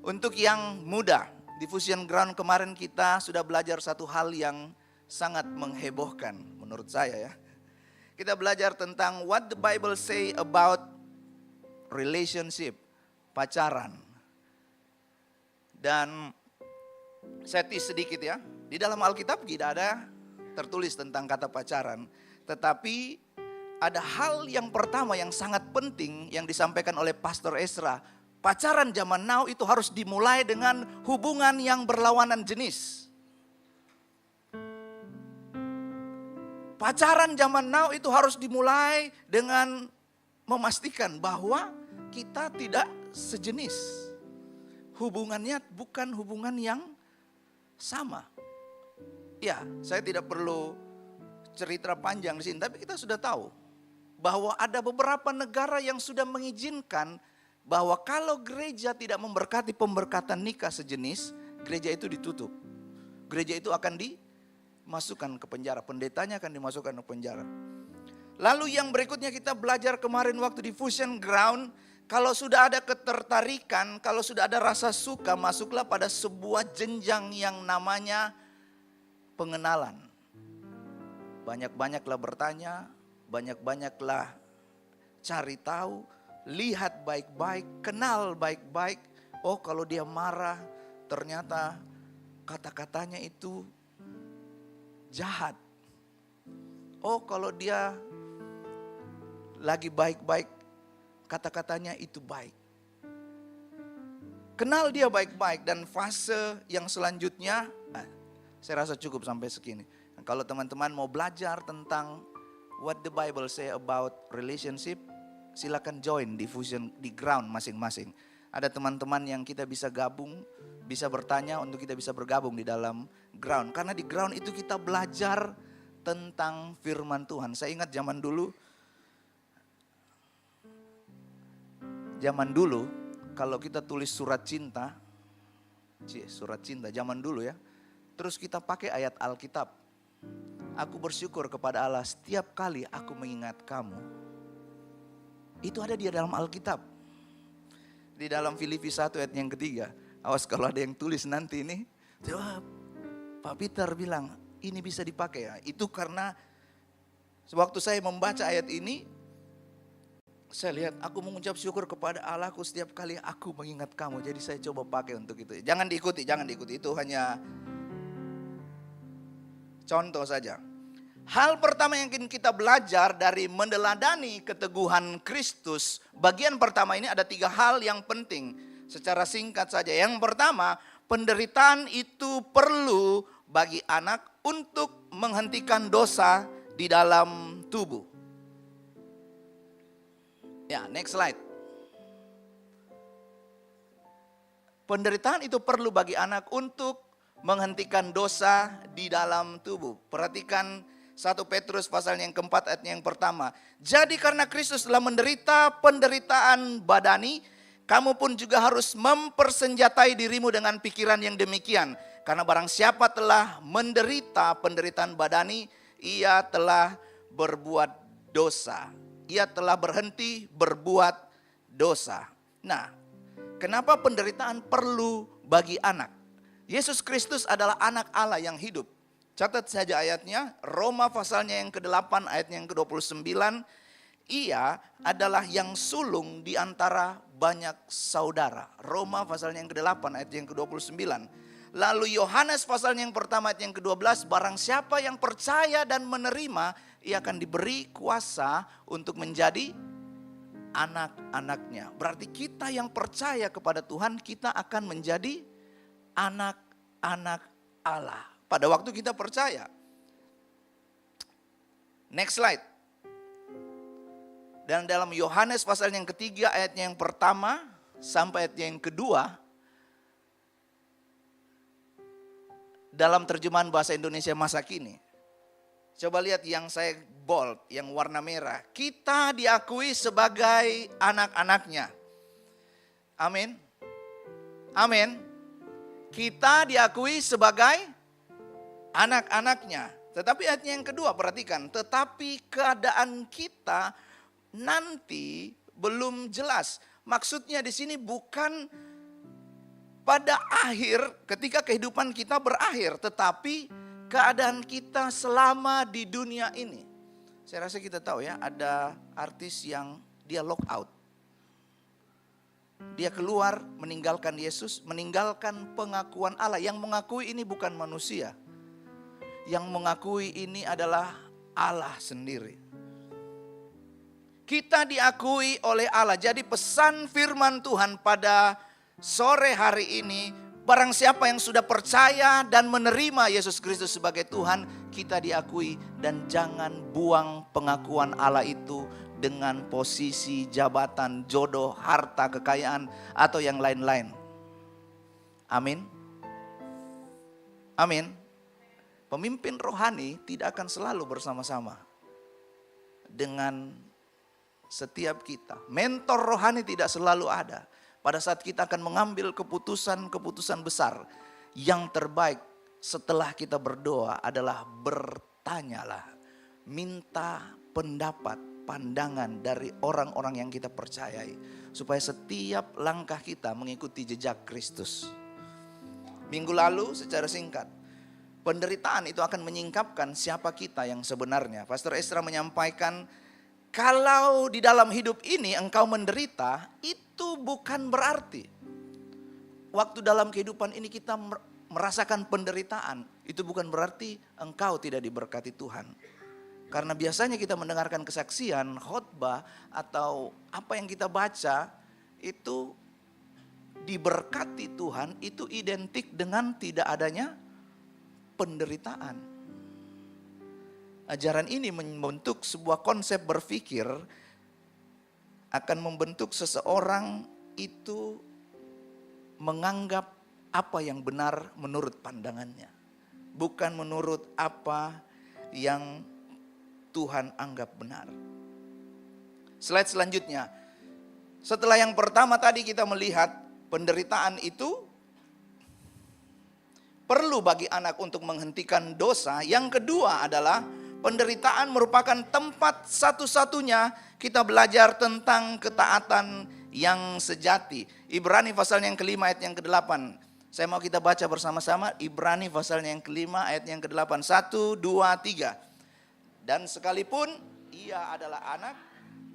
Untuk yang muda, di Fusion Ground kemarin kita sudah belajar satu hal yang sangat menghebohkan menurut saya ya. Kita belajar tentang what the Bible say about relationship, pacaran. Dan saya tis sedikit ya, di dalam Alkitab tidak ada tertulis tentang kata pacaran. Tetapi ada hal yang pertama yang sangat penting yang disampaikan oleh Pastor Ezra. Pacaran zaman now itu harus dimulai dengan hubungan yang berlawanan jenis. Pacaran zaman now itu harus dimulai dengan memastikan bahwa kita tidak sejenis. Hubungannya bukan hubungan yang sama. Ya, saya tidak perlu cerita panjang di sini, tapi kita sudah tahu bahwa ada beberapa negara yang sudah mengizinkan bahwa kalau gereja tidak memberkati pemberkatan nikah sejenis, gereja itu ditutup. Gereja itu akan dimasukkan ke penjara, pendetanya akan dimasukkan ke penjara. Lalu yang berikutnya kita belajar kemarin waktu di Fusion Ground, kalau sudah ada ketertarikan, kalau sudah ada rasa suka, masuklah pada sebuah jenjang yang namanya pengenalan. Banyak-banyaklah bertanya, banyak-banyaklah cari tahu, lihat baik-baik, kenal baik-baik. Oh, kalau dia marah, ternyata kata-katanya itu jahat. Oh, kalau dia lagi baik-baik, kata-katanya itu baik. Kenal dia baik-baik, dan fase yang selanjutnya, saya rasa cukup sampai segini. Kalau teman-teman mau belajar tentang what the Bible say about relationship, silakan join di Fusion, di ground masing-masing. Ada teman-teman yang kita bisa gabung, bisa bertanya untuk kita bisa bergabung di dalam ground. Karena di ground itu kita belajar tentang firman Tuhan. Saya ingat zaman dulu kalau kita tulis surat cinta zaman dulu ya. Terus kita pakai ayat Alkitab. Aku bersyukur kepada Allah setiap kali aku mengingat kamu. Itu ada di dalam Alkitab. Di dalam Filipi 1 ayat yang ketiga. Awas kalau ada yang tulis nanti ini. Pak Peter bilang ini bisa dipakai ya. Itu karena sewaktu saya membaca ayat ini, saya lihat aku mengucap syukur kepada Allahku setiap kali aku mengingat kamu. Jadi saya coba pakai untuk itu. Jangan diikuti. Itu hanya contoh saja. Hal pertama yang ingin kita belajar dari meneladani keteguhan Kristus. Bagian pertama ini ada 3 hal yang penting. Secara singkat saja. Yang pertama, penderitaan itu perlu bagi anak untuk menghentikan dosa di dalam tubuh. Ya, next slide. Penderitaan itu perlu bagi anak untuk menghentikan dosa di dalam tubuh. Perhatikan 1 Petrus pasal yang keempat ayat yang pertama. Jadi karena Kristus telah menderita penderitaan badani, kamu pun juga harus mempersenjatai dirimu dengan pikiran yang demikian. Karena barang siapa telah menderita penderitaan badani, ia telah berbuat dosa. Ia telah berhenti berbuat dosa. Nah, kenapa penderitaan perlu bagi anak? Yesus Kristus adalah anak Allah yang hidup. Catat saja ayatnya, Roma pasalnya yang ke-8 ayat yang ke-29. Ia adalah yang sulung di antara banyak saudara. Roma pasalnya yang ke-8 ayat yang ke-29. Lalu Yohanes pasalnya yang pertama ayat yang ke-12. Barang siapa yang percaya dan menerima, ia akan diberi kuasa untuk menjadi anak-anaknya. Berarti kita yang percaya kepada Tuhan, kita akan menjadi anak-anak Allah. Pada waktu kita percaya. Next slide. Dan dalam Yohanes pasal yang ketiga ayatnya yang pertama sampai ayat yang kedua. Dalam terjemahan bahasa Indonesia masa kini. Coba lihat yang saya bold, yang warna merah. Kita diakui sebagai anak-anaknya. Amin. Amin. Kita diakui sebagai anak-anaknya. Tetapi ayatnya yang kedua perhatikan. Tetapi keadaan kita nanti belum jelas. Maksudnya di sini bukan pada akhir ketika kehidupan kita berakhir. Tetapi keadaan kita selama di dunia ini. Saya rasa kita tahu ya, ada artis yang dia lock out. Dia keluar meninggalkan Yesus, meninggalkan pengakuan Allah. Yang mengakui ini bukan manusia. Yang mengakui ini adalah Allah sendiri. Kita diakui oleh Allah. Jadi pesan firman Tuhan pada sore hari ini, barang siapa yang sudah percaya dan menerima Yesus Kristus sebagai Tuhan, kita diakui. Dan jangan buang pengakuan Allah itu dengan posisi, jabatan, jodoh, harta, kekayaan, atau yang lain-lain. Amin. Amin. Pemimpin rohani tidak akan selalu bersama-sama dengan setiap kita. Mentor rohani tidak selalu ada. Pada saat kita akan mengambil keputusan-keputusan besar, yang terbaik setelah kita berdoa adalah bertanyalah. Minta pendapat, pandangan dari orang-orang yang kita percayai. Supaya setiap langkah kita mengikuti jejak Kristus. Minggu lalu secara singkat, penderitaan itu akan menyingkapkan siapa kita yang sebenarnya. Pastor Esra menyampaikan Kalau di dalam hidup ini engkau menderita, itu bukan berarti waktu dalam kehidupan ini kita merasakan penderitaan. Itu bukan berarti engkau tidak diberkati Tuhan. Karena biasanya kita mendengarkan kesaksian, khotbah, atau apa yang kita baca, itu diberkati Tuhan, itu identik dengan tidak adanya penderitaan. Ajaran ini membentuk sebuah konsep berpikir, akan membentuk seseorang itu menganggap apa yang benar menurut pandangannya, bukan menurut apa yang Tuhan anggap benar. Slide selanjutnya. Setelah yang pertama tadi kita melihat penderitaan itu perlu bagi anak untuk menghentikan dosa. Yang kedua adalah penderitaan merupakan tempat satu-satunya kita belajar tentang ketaatan yang sejati. Ibrani pasalnya yang kelima ayat yang ke-8. Saya mau kita baca bersama-sama Ibrani pasalnya yang kelima ayat yang ke-8. 1, 2, 3. Dan sekalipun ia adalah anak,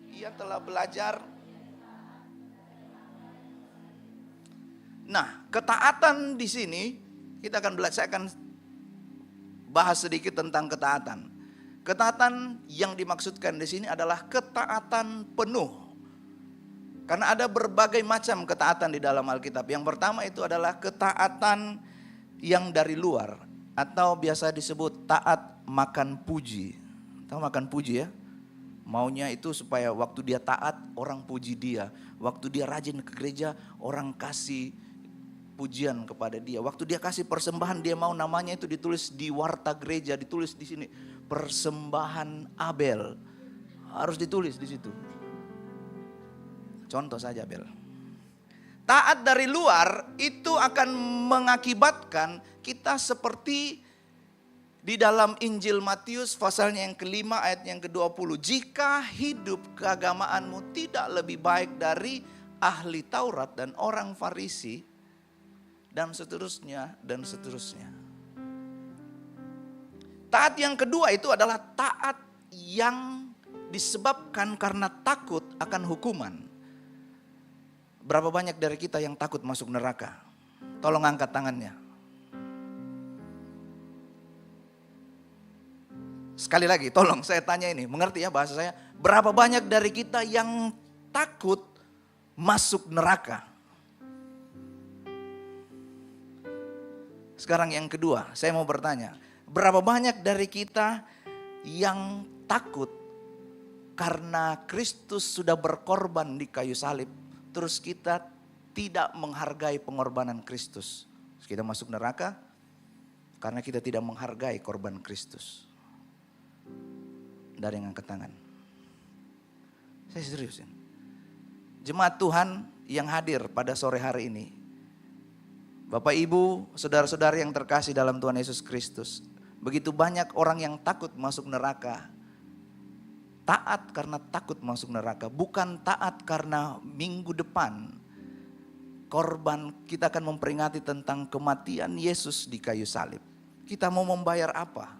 ia telah belajar. Nah, ketaatan di sini kita akan belajar, saya akan bahas sedikit tentang ketaatan. Ketaatan yang dimaksudkan di sini adalah ketaatan penuh. Karena ada berbagai macam ketaatan di dalam Alkitab. Yang pertama itu adalah ketaatan yang dari luar, atau biasa disebut taat makan puji. Tahu makan puji ya? Maunya itu supaya waktu dia taat orang puji dia. Waktu dia rajin ke gereja orang kasih pujian kepada dia. Waktu dia kasih persembahan dia mau namanya itu ditulis di warta gereja, ditulis di sini persembahan Abel. Harus ditulis di situ. Contoh saja Abel. Taat dari luar itu akan mengakibatkan kita seperti di dalam Injil Matius pasalnya yang kelima ayat yang ke-20. Jika hidup keagamaanmu tidak lebih baik dari ahli Taurat dan orang Farisi, dan seterusnya, dan seterusnya. Taat yang kedua itu adalah taat yang disebabkan karena takut akan hukuman. Berapa banyak dari kita yang takut masuk neraka? Tolong angkat tangannya. Sekali lagi, tolong saya tanya ini, mengerti ya bahasa saya? Berapa banyak dari kita yang takut masuk neraka? Sekarang yang kedua, saya mau bertanya, berapa banyak dari kita yang takut karena Kristus sudah berkorban di kayu salib, terus kita tidak menghargai pengorbanan Kristus? Kita masuk neraka karena kita tidak menghargai korban Kristus. Dari yang angkat tangan. Saya seriusin. Jemaat Tuhan yang hadir pada sore hari ini, Bapak Ibu, saudara-saudara yang terkasih dalam Tuhan Yesus Kristus, begitu banyak orang yang takut masuk neraka. Taat karena takut masuk neraka, bukan taat karena minggu depan korban kita akan memperingati tentang kematian Yesus di kayu salib. Kita mau membayar apa?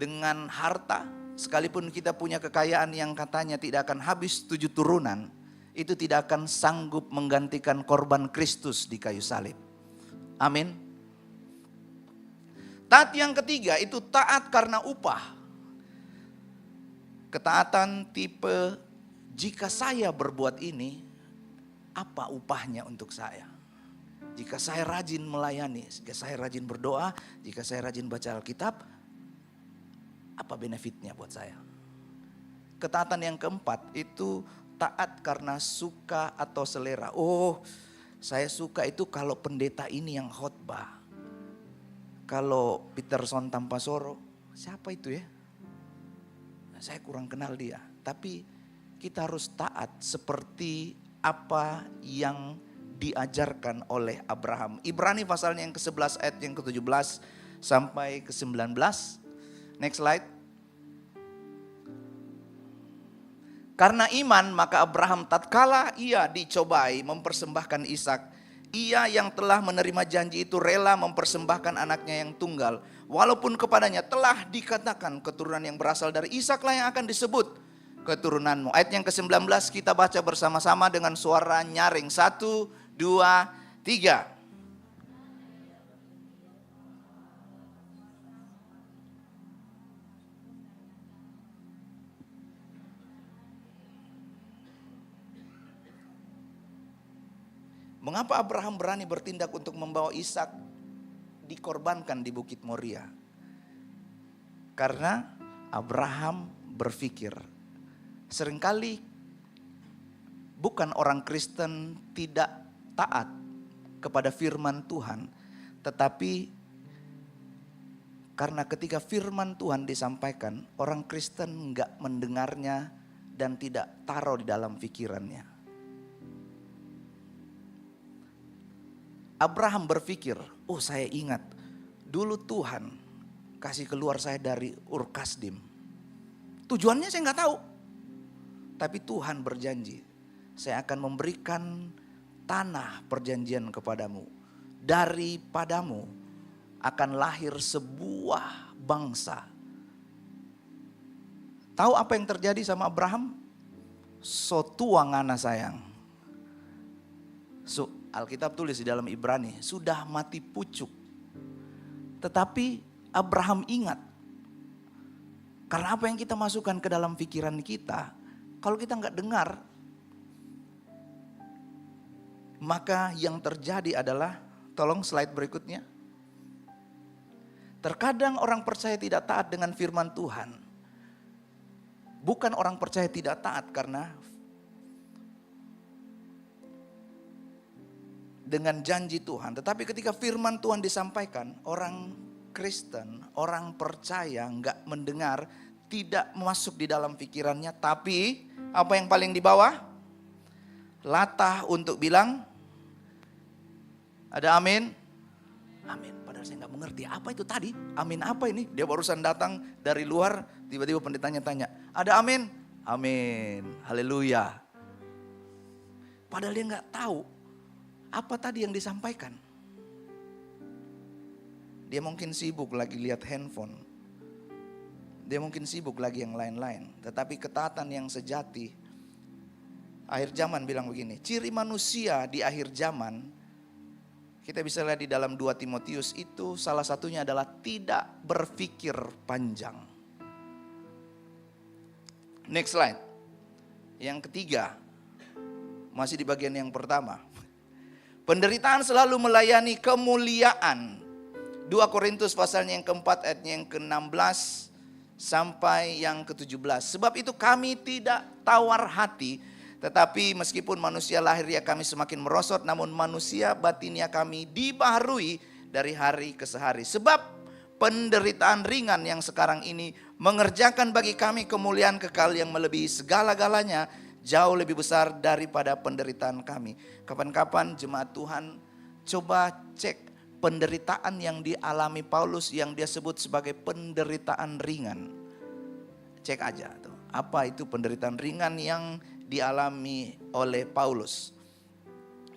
Dengan harta, sekalipun kita punya kekayaan yang katanya tidak akan habis 7 turunan, itu tidak akan sanggup menggantikan korban Kristus di kayu salib. Amin. Taat yang ketiga itu taat karena upah. Ketaatan tipe jika saya berbuat ini, apa upahnya untuk saya? Jika saya rajin melayani, jika saya rajin berdoa, jika saya rajin baca Alkitab, apa benefitnya buat saya? Ketaatan yang keempat itu taat karena suka atau selera. Oh, saya suka itu kalau pendeta ini yang khotbah. Kalau Peterson Tampasoro, siapa itu ya? Saya kurang kenal dia. Tapi kita harus taat seperti apa yang diajarkan oleh Abraham. Ibrani pasalnya yang ke-11 ayat yang ke-17 sampai ke-19. Next slide. Karena iman maka Abraham tatkala ia dicobai mempersembahkan Ishak, ia yang telah menerima janji itu rela mempersembahkan anaknya yang tunggal, walaupun kepadanya telah dikatakan keturunan yang berasal dari Ishak lah yang akan disebut. keturunanmu. Ayat yang ke-19 kita baca bersama-sama dengan suara nyaring. 1, 2, 3. Mengapa Abraham berani bertindak untuk membawa Ishak dikorbankan di Bukit Moria? Karena Abraham berpikir, seringkali bukan orang Kristen tidak taat kepada firman Tuhan, tetapi karena ketika firman Tuhan disampaikan, orang Kristen enggak mendengarnya dan tidak taruh di dalam pikirannya. Abraham berpikir, oh saya ingat dulu Tuhan kasih keluar saya dari Ur Kasdim. Tujuannya saya nggak tahu. Tapi Tuhan berjanji, saya akan memberikan tanah perjanjian kepadamu. Daripadamu akan lahir sebuah bangsa. Tahu apa yang terjadi sama Abraham? So tua ngana sayang. Alkitab tulis di dalam Ibrani, sudah mati pucuk. Tetapi Abraham ingat, karena apa yang kita masukkan ke dalam pikiran kita, kalau kita nggak dengar, maka yang terjadi adalah, tolong slide berikutnya. Terkadang orang percaya tidak taat dengan firman Tuhan. Bukan orang percaya tidak taat karena dengan janji Tuhan. Tetapi ketika firman Tuhan disampaikan, orang Kristen, orang percaya nggak mendengar, tidak masuk di dalam pikirannya. Tapi apa yang paling di bawah? Latah untuk bilang, ada amin? Amin. Padahal saya nggak mengerti apa itu tadi. Amin apa ini? Dia barusan datang dari luar, tiba-tiba pendetanya tanya, ada amin? Amin. Haleluya. Padahal dia nggak tahu apa tadi yang disampaikan. Dia mungkin sibuk lagi lihat handphone. Dia mungkin sibuk lagi yang lain-lain. Tetapi ketaatan yang sejati, akhir zaman bilang begini, ciri manusia di akhir zaman, kita bisa lihat di dalam 2 Timotius itu, salah satunya adalah tidak berpikir panjang. Next slide. Yang ketiga, masih di bagian yang pertama. Penderitaan selalu melayani kemuliaan. 2 Korintus pasalnya yang keempat ayatnya yang ke-16 sampai yang ke-17. Sebab itu kami tidak tawar hati, tetapi meskipun manusia lahiriah kami semakin merosot, namun manusia batinia kami dibaharui dari hari ke hari. Sebab penderitaan ringan yang sekarang ini mengerjakan bagi kami kemuliaan kekal yang melebihi segala-galanya, jauh lebih besar daripada penderitaan kami. Kapan-kapan jemaat Tuhan coba cek penderitaan yang dialami Paulus yang dia sebut sebagai penderitaan ringan. Cek aja tuh, apa itu penderitaan ringan yang dialami oleh Paulus.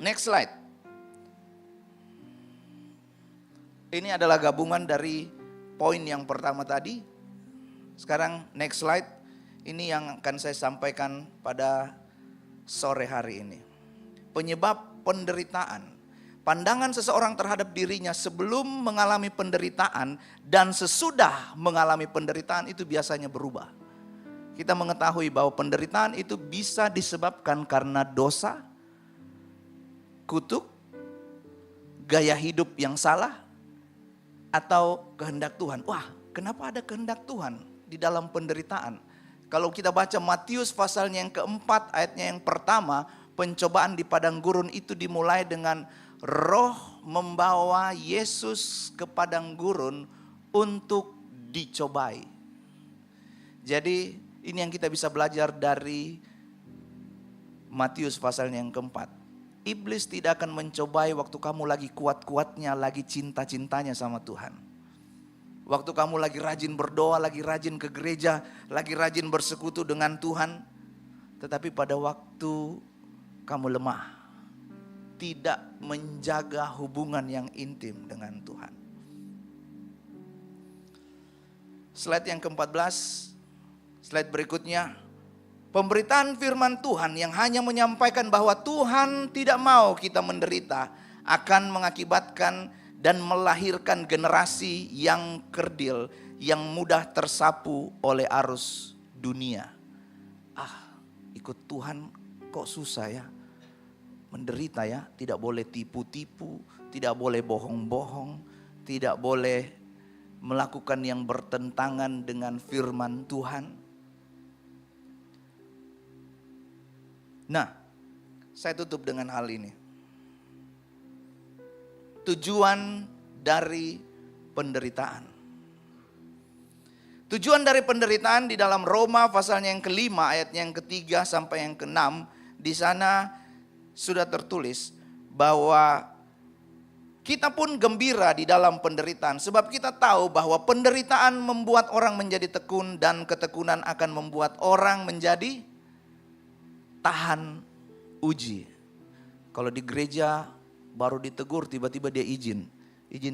Next slide. Ini adalah gabungan dari poin yang pertama tadi. Sekarang next slide. Ini yang akan saya sampaikan pada sore hari ini. Penyebab penderitaan. Pandangan seseorang terhadap dirinya sebelum mengalami penderitaan dan sesudah mengalami penderitaan itu biasanya berubah. Kita mengetahui bahwa penderitaan itu bisa disebabkan karena dosa, kutuk, gaya hidup yang salah, atau kehendak Tuhan. Wah, kenapa ada kehendak Tuhan di dalam penderitaan? Kalau kita baca Matius pasalnya yang keempat ayatnya yang pertama, pencobaan di padang gurun itu dimulai dengan Roh membawa Yesus ke padang gurun untuk dicobai. Jadi ini yang kita bisa belajar dari Matius pasalnya yang keempat. Iblis tidak akan mencobai waktu kamu lagi kuat-kuatnya, lagi cinta-cintanya sama Tuhan. Waktu kamu lagi rajin berdoa, lagi rajin ke gereja, lagi rajin bersekutu dengan Tuhan. Tetapi pada waktu kamu lemah, tidak menjaga hubungan yang intim dengan Tuhan. Slide yang ke-14, slide berikutnya. Pemberitaan firman Tuhan yang hanya menyampaikan bahwa Tuhan tidak mau kita menderita akan mengakibatkan dan melahirkan generasi yang kerdil, yang mudah tersapu oleh arus dunia. Ikut Tuhan kok susah ya, menderita ya, tidak boleh tipu-tipu, tidak boleh bohong-bohong, tidak boleh melakukan yang bertentangan dengan firman Tuhan. Nah, saya tutup dengan hal ini. Tujuan dari penderitaan. Tujuan dari penderitaan di dalam Roma pasalnya yang kelima ayatnya yang ketiga sampai yang keenam, di sana sudah tertulis bahwa kita pun gembira di dalam penderitaan, sebab kita tahu bahwa penderitaan membuat orang menjadi tekun dan ketekunan akan membuat orang menjadi tahan uji. Kalau di gereja baru ditegur tiba-tiba dia izin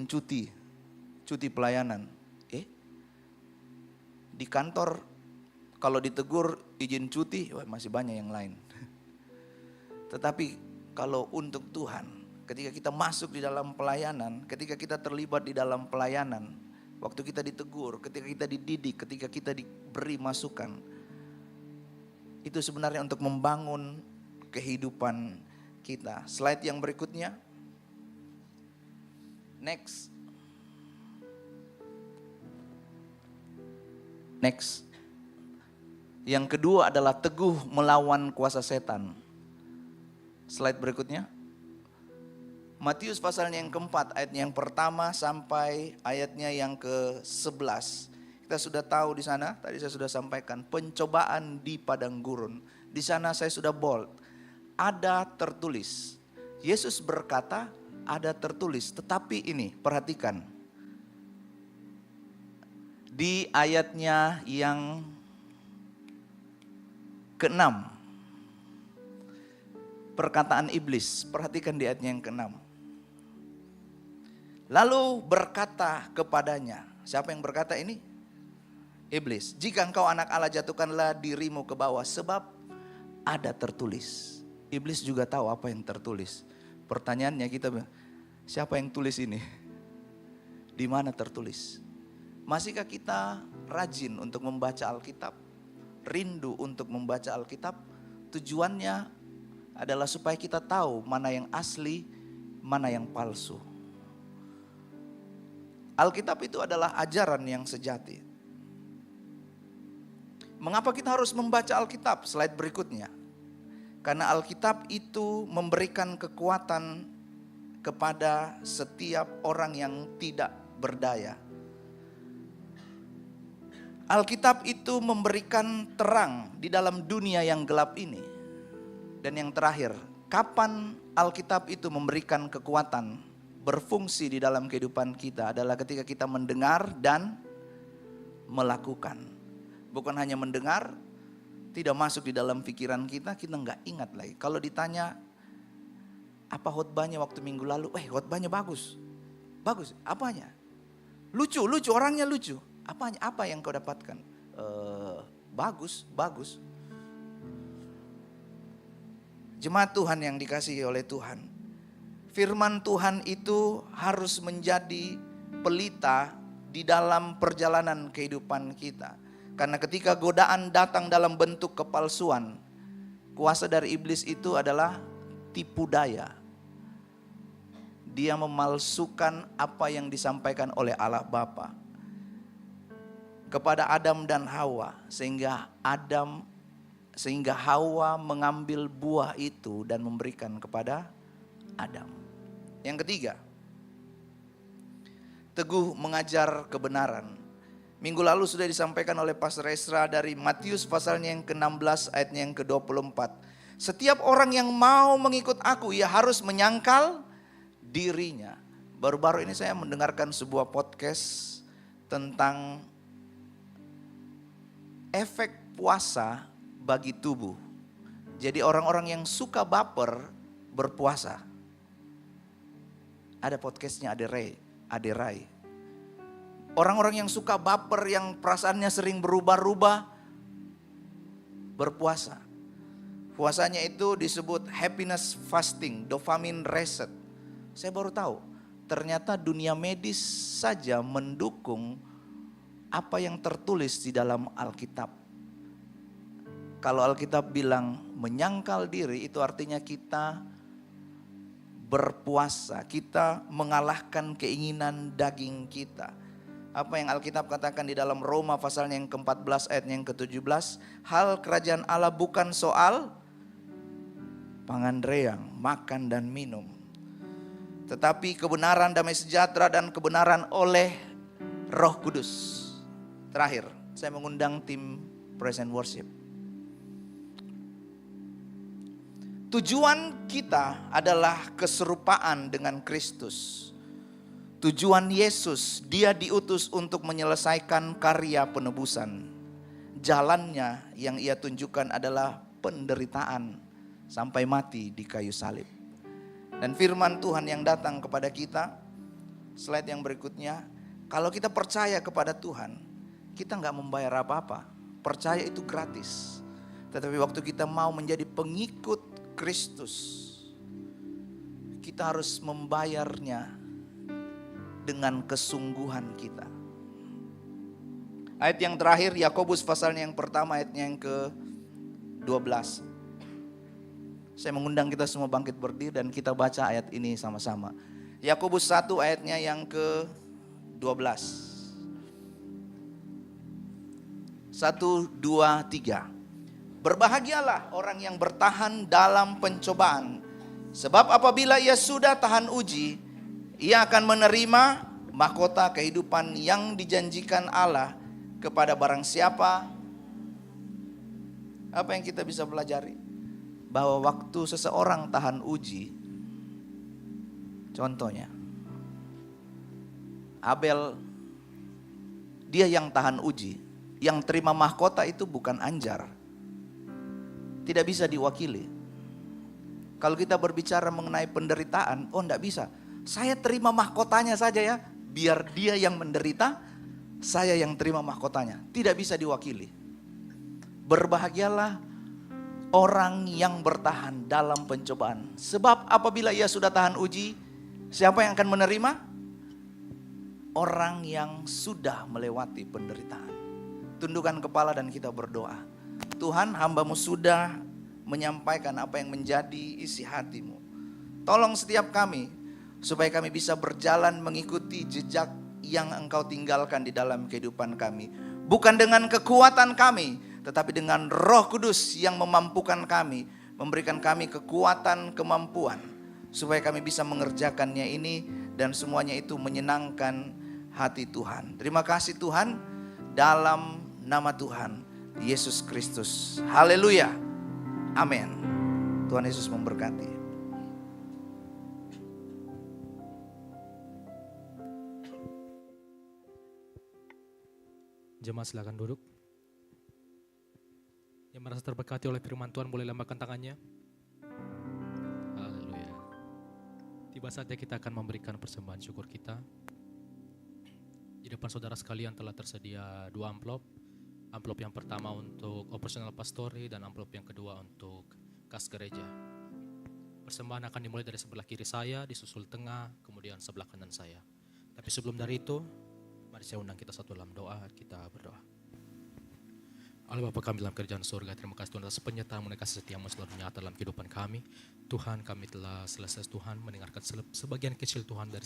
cuti pelayanan. Di kantor kalau ditegur izin cuti, masih banyak yang lain. Tetapi kalau untuk Tuhan, ketika kita masuk di dalam pelayanan, ketika kita terlibat di dalam pelayanan, waktu kita ditegur, ketika kita dididik, ketika kita diberi masukan, itu sebenarnya untuk membangun kehidupan kita. Slide yang berikutnya. Next. Yang kedua adalah teguh melawan kuasa setan. Slide berikutnya. Matius pasalnya yang keempat, ayatnya yang pertama sampai ayatnya yang ke-11. Kita sudah tahu di sana, tadi saya sudah sampaikan, pencobaan di padang gurun. Di sana saya sudah bold. Ada tertulis. Yesus berkata, ada tertulis. Tetapi ini, perhatikan. Di ayatnya yang ke-6. Perkataan iblis, perhatikan di ayatnya yang ke-6. Lalu berkata kepadanya, siapa yang berkata ini? Iblis, jika engkau anak Allah jatuhkanlah dirimu ke bawah, sebab ada tertulis. Iblis juga tahu apa yang tertulis. Pertanyaannya kita, siapa yang tulis ini? Di mana tertulis? Masihkah kita rajin untuk membaca Alkitab? Rindu untuk membaca Alkitab? Tujuannya adalah supaya kita tahu mana yang asli, mana yang palsu. Alkitab itu adalah ajaran yang sejati. Mengapa kita harus membaca Alkitab? Slide berikutnya. Karena Alkitab itu memberikan kekuatan kepada setiap orang yang tidak berdaya. Alkitab itu memberikan terang di dalam dunia yang gelap ini. Dan yang terakhir, kapan Alkitab itu memberikan kekuatan berfungsi di dalam kehidupan kita adalah ketika kita mendengar dan melakukan. Bukan hanya mendengar, tidak masuk di dalam pikiran kita nggak ingat lagi. Kalau ditanya, apa khotbahnya waktu minggu lalu? Khotbahnya bagus. Bagus, apanya? Lucu, orangnya lucu. Apanya? Apa yang kau dapatkan? Bagus. Jemaat Tuhan yang dikasihi oleh Tuhan. Firman Tuhan itu harus menjadi pelita di dalam perjalanan kehidupan kita. Karena ketika godaan datang dalam bentuk kepalsuan, kuasa dari iblis itu adalah tipu daya. Dia memalsukan apa yang disampaikan oleh Allah Bapa kepada Adam dan Hawa, sehingga Hawa mengambil buah itu dan memberikan kepada Adam. Yang ketiga, teguh mengajar kebenaran. Minggu lalu sudah disampaikan oleh Pastor Esra dari Matius pasalnya yang ke-16 ayatnya yang ke-24. Setiap orang yang mau mengikut aku, ia harus menyangkal dirinya. Baru-baru ini saya mendengarkan sebuah podcast tentang efek puasa bagi tubuh. Jadi orang-orang yang suka baper berpuasa. Ada podcastnya Ade Rai. Orang-orang yang suka baper, yang perasaannya sering berubah-ubah, berpuasa. Puasanya itu disebut happiness fasting, dopamine reset. Saya baru tahu, ternyata dunia medis saja mendukung apa yang tertulis di dalam Alkitab. Kalau Alkitab bilang menyangkal diri, itu artinya kita berpuasa, kita mengalahkan keinginan daging kita. Apa yang Alkitab katakan di dalam Roma pasalnya yang ke-14 ayatnya yang ke-17, hal kerajaan Allah bukan soal pangan reang, makan dan minum, tetapi kebenaran, damai sejahtera dan kebenaran oleh Roh Kudus. Terakhir, saya mengundang tim Praise and Worship. Tujuan kita adalah keserupaan dengan Kristus. Tujuan Yesus, dia diutus untuk menyelesaikan karya penebusan. Jalannya yang ia tunjukkan adalah penderitaan sampai mati di kayu salib. Dan firman Tuhan yang datang kepada kita, slide yang berikutnya, kalau kita percaya kepada Tuhan, kita gak membayar apa-apa. Percaya itu gratis. Tetapi waktu kita mau menjadi pengikut Kristus, kita harus membayarnya dengan kesungguhan kita. Ayat yang terakhir, Yakobus pasalnya yang pertama ayatnya yang ke-12. Saya mengundang kita semua bangkit berdiri dan kita baca ayat ini sama-sama. Yakobus 1 ayatnya yang ke-12. 1, 2, 3. Berbahagialah orang yang bertahan dalam pencobaan, sebab apabila ia sudah tahan uji, ia akan menerima mahkota kehidupan yang dijanjikan Allah kepada barang siapa. Apa yang kita bisa pelajari? Bahwa waktu seseorang tahan uji, contohnya Abel, dia yang tahan uji, yang terima mahkota itu bukan Anjar. Tidak bisa diwakili. Kalau kita berbicara mengenai penderitaan, oh enggak bisa. Saya terima mahkotanya saja ya, biar dia yang menderita, saya yang terima mahkotanya. Tidak bisa diwakili. Berbahagialah orang yang bertahan dalam pencobaan. Sebab apabila ia sudah tahan uji, siapa yang akan menerima? Orang yang sudah melewati penderitaan. Tundukkan kepala dan kita berdoa. Tuhan, hamba-Mu sudah menyampaikan apa yang menjadi isi hati-Mu. Tolong setiap kami, supaya kami bisa berjalan mengikuti jejak yang Engkau tinggalkan di dalam kehidupan kami. Bukan dengan kekuatan kami, tetapi dengan Roh Kudus yang memampukan kami, memberikan kami kekuatan, kemampuan, supaya kami bisa mengerjakannya ini dan semuanya itu menyenangkan hati Tuhan. Terima kasih Tuhan, dalam nama Tuhan Yesus Kristus. Haleluya. Amin. Tuhan Yesus memberkati. Jemaat silakan duduk. Yang merasa terberkati oleh firman Tuhan boleh lambaikan tangannya. Haleluya. Tiba saatnya kita akan memberikan persembahan syukur kita. Di depan saudara sekalian telah tersedia 2 amplop. Amplop yang pertama untuk operasional pastori dan amplop yang kedua untuk kas gereja. Persembahan akan dimulai dari sebelah kiri saya, disusul tengah, kemudian sebelah kanan saya. Tapi sebelum dari itu, mari saya undang kita satu dalam doa, kita berdoa. Allah Bapa kami dalam kerajaan surga, terima kasih Tuhan atas penyertaan-Mu dan kasih setia-Mu selalu nyata dalam kehidupan kami. Tuhan, kami telah selesai Tuhan mendengarkan sebagian kecil Tuhan dari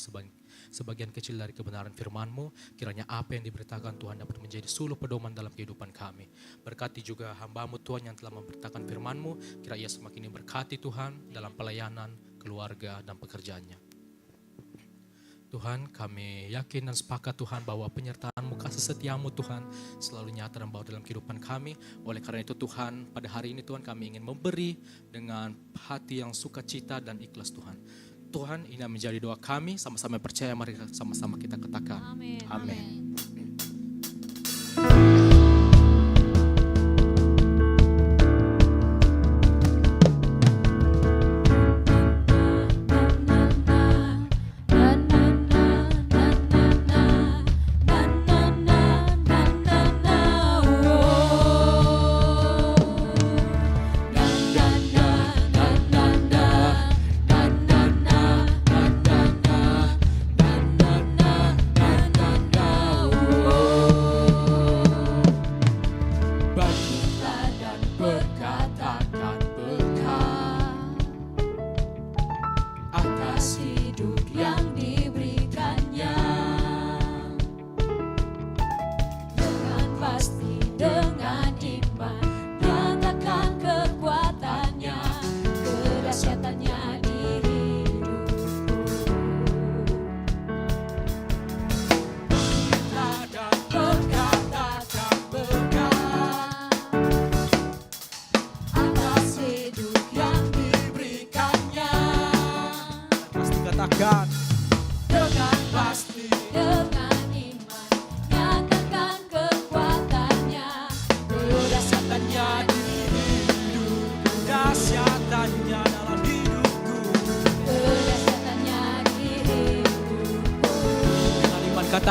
sebagian kecil dari kebenaran firman-Mu. Kiranya apa yang diberitakan Tuhan dapat menjadi suluh pedoman dalam kehidupan kami. Berkati juga hamba-Mu Tuhan yang telah memberitakan firman-Mu. Kiranya semakin diberkati Tuhan dalam pelayanan, keluarga dan pekerjaannya. Tuhan, kami yakin dan sepakat Tuhan bahwa penyertaan-Mu, kasih setia-Mu Tuhan selalu nyata dan bawa dalam kehidupan kami. Oleh karena itu Tuhan, pada hari ini Tuhan kami ingin memberi dengan hati yang sukacita dan ikhlas Tuhan. Tuhan, ini menjadi doa kami, sama-sama percaya, mari sama-sama kita katakan. Amin. Amin.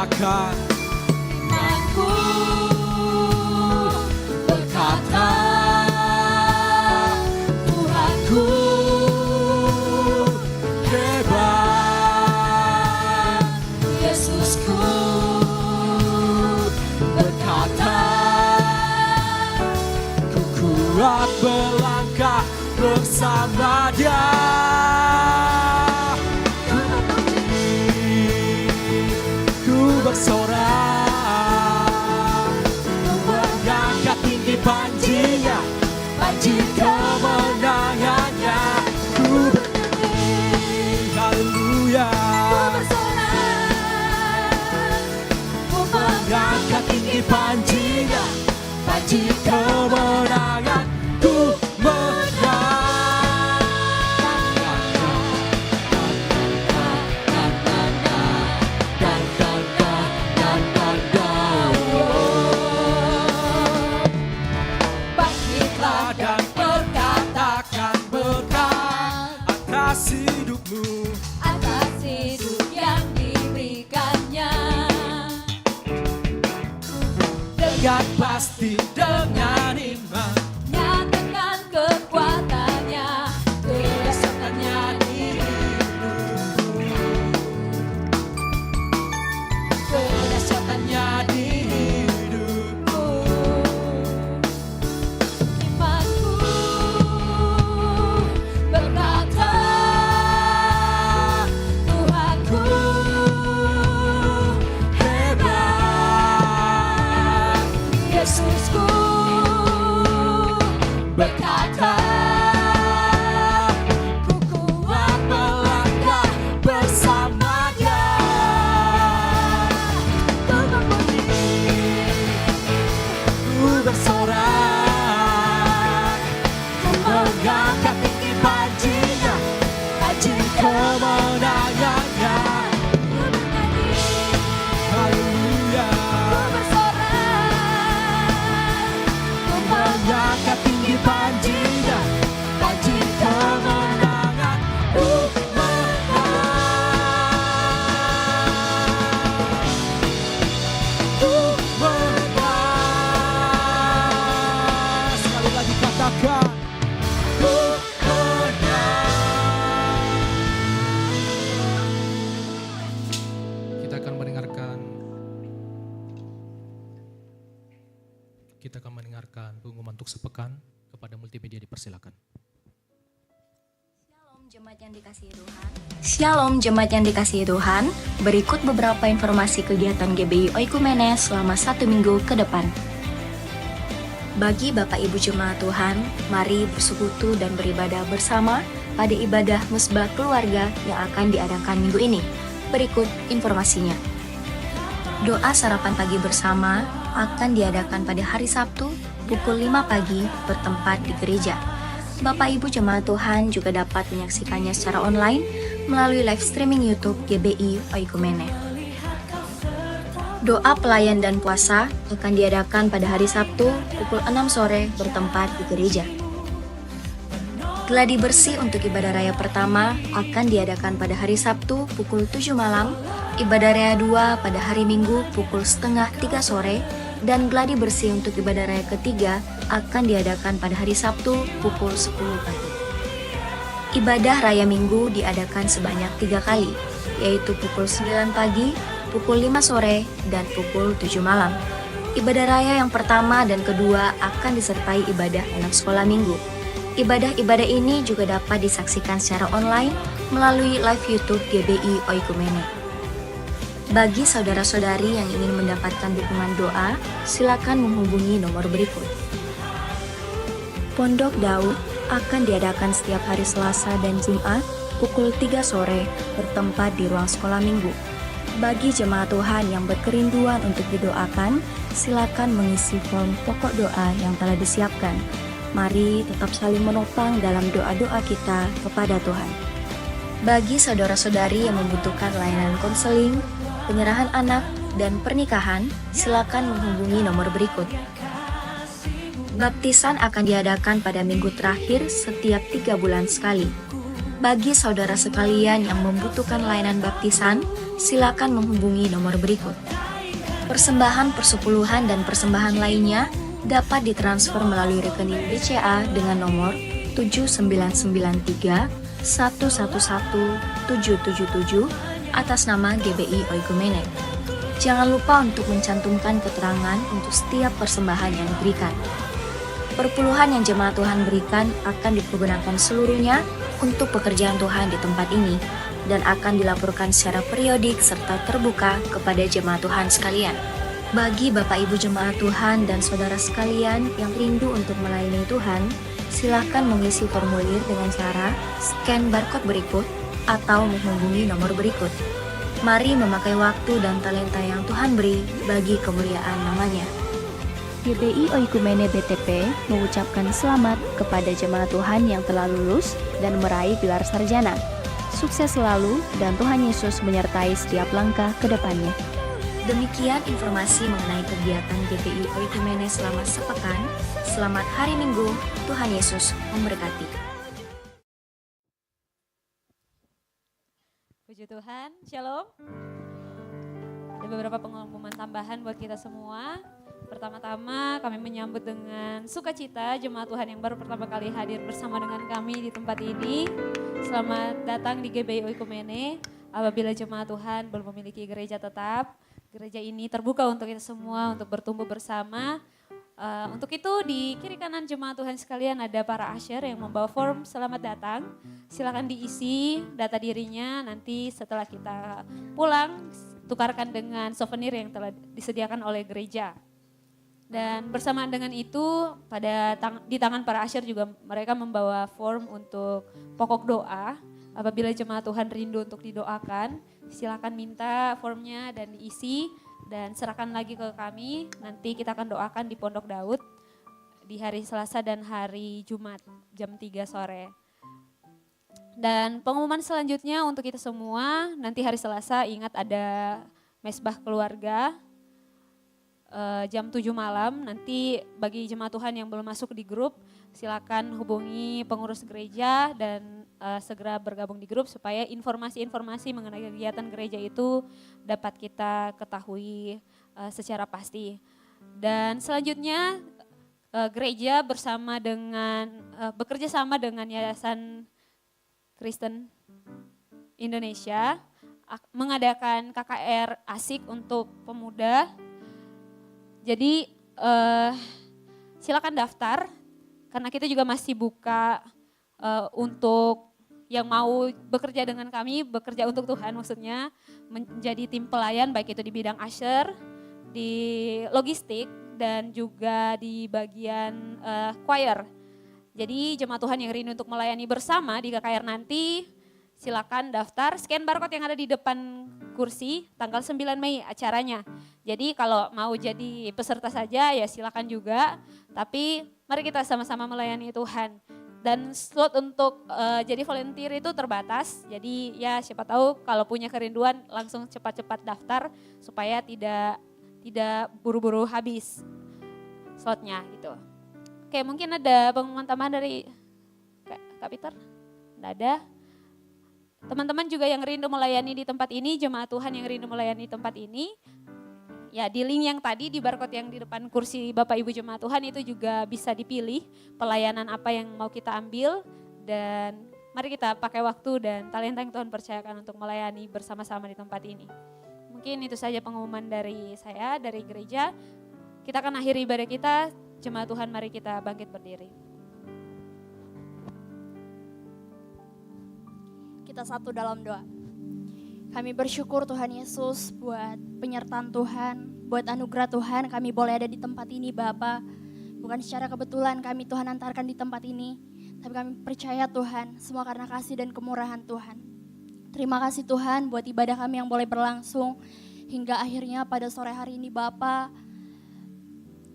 katakan, Imanku berkata, Tuhanku hebat. Yesusku Berkata, ku kuat melangkah bersama Dia. Ku memuji, ku bersorak, ku mengangkat tinggi panjinya, panji kemenangannya. Ku bernyanyi, haleluya. Ku mengangkat tinggi panjinya, panji kemenangan. Ku bangkitlah dan katakan berkat atas hidupmu. atas hidup yang diberikannya. Dengan pasti, dengan iman, Nyatakan kekuatannya, kedahsyatannya di hidupku. Kedahsyatannya di hidupku. Imanku berkata, Tuhanku hebat. Yesusku berkata, ku kuat melangkah bersama Dia. Ku memuji, ku bersorak, ku mengangkat tinggi panjinya, panji kemenangannya. ku bernyanyi, Haleluya. ku bersorak, ku Mengangkat tinggi panjinya, panji kemenangan. Ku menang. Sekali lagi katakan, ku menang. Kita akan mendengarkan pengumuman untuk sepekan. Kepada multimedia dipersilakan. Shalom jemaat yang dikasihi Tuhan. Shalom jemaat yang dikasihi Tuhan. Berikut beberapa informasi kegiatan GBI Oikumene selama 1 minggu ke depan. Bagi Bapak Ibu jemaat Tuhan, mari bersekutu dan beribadah bersama pada ibadah Mesbah Keluarga yang akan diadakan minggu ini. Berikut informasinya. Doa sarapan pagi bersama akan diadakan pada hari Sabtu pukul 5 pagi bertempat di gereja. Bapak Ibu jemaat Tuhan juga dapat menyaksikannya secara online melalui live streaming YouTube GBI Oikumene. Doa pelayan dan puasa akan diadakan pada hari Sabtu pukul 6 sore bertempat di gereja. Gladi bersih untuk ibadah raya pertama akan diadakan pada hari Sabtu pukul 7 malam, ibadah raya 2 pada hari Minggu pukul setengah 3 sore, dan gladi bersih untuk ibadah raya ketiga akan diadakan pada hari Sabtu pukul 10 pagi. Ibadah raya Minggu diadakan sebanyak 3 kali, yaitu pukul 9 pagi, pukul 5 sore, dan pukul 7 malam. Ibadah raya yang pertama dan kedua akan disertai ibadah anak sekolah minggu. Ibadah-ibadah ini juga dapat disaksikan secara online melalui live YouTube GBI Oikumene. Bagi saudara-saudari yang ingin mendapatkan dukungan doa, silakan menghubungi nomor berikut. Pondok Daud akan diadakan setiap hari Selasa dan Jumat pukul 3 sore bertempat di ruang sekolah minggu. Bagi jemaat Tuhan yang berkerinduan untuk didoakan, silakan mengisi form pokok doa yang telah disiapkan. Mari tetap saling menopang dalam doa-doa kita kepada Tuhan. Bagi saudara-saudari yang membutuhkan layanan konseling, penyerahan anak, dan pernikahan, silakan menghubungi nomor berikut. Baptisan akan diadakan pada minggu terakhir setiap 3 bulan sekali. Bagi saudara sekalian yang membutuhkan layanan baptisan, silakan menghubungi nomor berikut. Persembahan persepuluhan dan persembahan lainnya dapat ditransfer melalui rekening BCA dengan nomor 7993 111 777 atas nama GBI Oikumene. Jangan lupa untuk mencantumkan keterangan untuk setiap persembahan yang diberikan. Perpuluhan yang jemaat Tuhan berikan akan dipergunakan seluruhnya untuk pekerjaan Tuhan di tempat ini dan akan dilaporkan secara periodik serta terbuka kepada jemaat Tuhan sekalian. Bagi Bapak Ibu jemaat Tuhan dan saudara sekalian yang rindu untuk melayani Tuhan, silakan mengisi formulir dengan cara scan barcode berikut atau menghubungi nomor berikut. Mari memakai waktu dan talenta yang Tuhan beri bagi kemuliaan namanya. GBI Oikumene BTP mengucapkan selamat kepada jemaat Tuhan yang telah lulus dan meraih gelar sarjana. Sukses selalu dan Tuhan Yesus menyertai setiap langkah ke depannya. Demikian informasi mengenai kegiatan GBI Oikumene selama sepekan. Selamat hari Minggu, Tuhan Yesus memberkati. Puji Tuhan, Shalom. Ada beberapa pengumuman tambahan buat kita semua. Pertama-tama kami menyambut dengan sukacita jemaat Tuhan yang baru pertama kali hadir bersama dengan kami di tempat ini. Selamat datang di GBI Oikumene. Apabila jemaat Tuhan belum memiliki gereja tetap, gereja ini terbuka untuk kita semua untuk bertumbuh bersama. Untuk itu di kiri kanan jemaat Tuhan sekalian ada para usher yang membawa form selamat datang. Silakan diisi data dirinya, nanti setelah kita pulang tukarkan dengan souvenir yang telah disediakan oleh gereja. Dan bersamaan dengan itu di tangan para usher juga mereka membawa form untuk pokok doa. Apabila jemaat Tuhan rindu untuk didoakan, silakan minta formnya dan diisi. Dan serahkan lagi ke kami, nanti kita akan doakan di Pondok Daud di hari Selasa dan hari Jumat jam 3 sore. Dan pengumuman selanjutnya untuk kita semua, nanti hari Selasa ingat ada mesbah keluarga jam 7 malam. Nanti bagi jemaat Tuhan yang belum masuk di grup, silakan hubungi pengurus gereja dan segera bergabung di grup supaya informasi-informasi mengenai kegiatan gereja itu dapat kita ketahui secara pasti. Dan selanjutnya gereja bekerja sama dengan Yayasan Kristen Indonesia mengadakan KKR asik untuk pemuda. Jadi silakan daftar karena kita juga masih buka untuk yang mau bekerja dengan kami, bekerja untuk Tuhan maksudnya, menjadi tim pelayan baik itu di bidang usher, di logistik dan juga di bagian choir. Jadi jemaat Tuhan yang rindu untuk melayani bersama di KKR nanti silakan daftar, scan barcode yang ada di depan kursi, tanggal 9 Mei acaranya. Jadi kalau mau jadi peserta saja ya silakan juga, tapi mari kita sama-sama melayani Tuhan. Dan slot untuk jadi volunteer itu terbatas, jadi ya siapa tahu kalau punya kerinduan langsung cepat-cepat daftar supaya tidak buru-buru habis slotnya gitu. Oke, mungkin ada pengumuman tambahan dari Kak Peter? Tidak ada. Teman-teman juga yang rindu melayani di tempat ini, jemaat Tuhan yang rindu melayani di tempat ini, ya di link yang tadi di barcode yang di depan kursi Bapak Ibu jemaat Tuhan itu juga bisa dipilih pelayanan apa yang mau kita ambil dan mari kita pakai waktu dan talenta yang Tuhan percayakan untuk melayani bersama-sama di tempat ini. Mungkin itu saja pengumuman dari saya, dari gereja. Kita akan akhiri ibadah kita, jemaat Tuhan mari kita bangkit berdiri. Kita satu dalam doa. Kami bersyukur Tuhan Yesus buat penyertaan Tuhan, buat anugerah Tuhan kami boleh ada di tempat ini Bapa. Bukan secara kebetulan kami Tuhan antarkan di tempat ini, tapi kami percaya Tuhan semua karena kasih dan kemurahan Tuhan. Terima kasih Tuhan buat ibadah kami yang boleh berlangsung hingga akhirnya pada sore hari ini Bapa.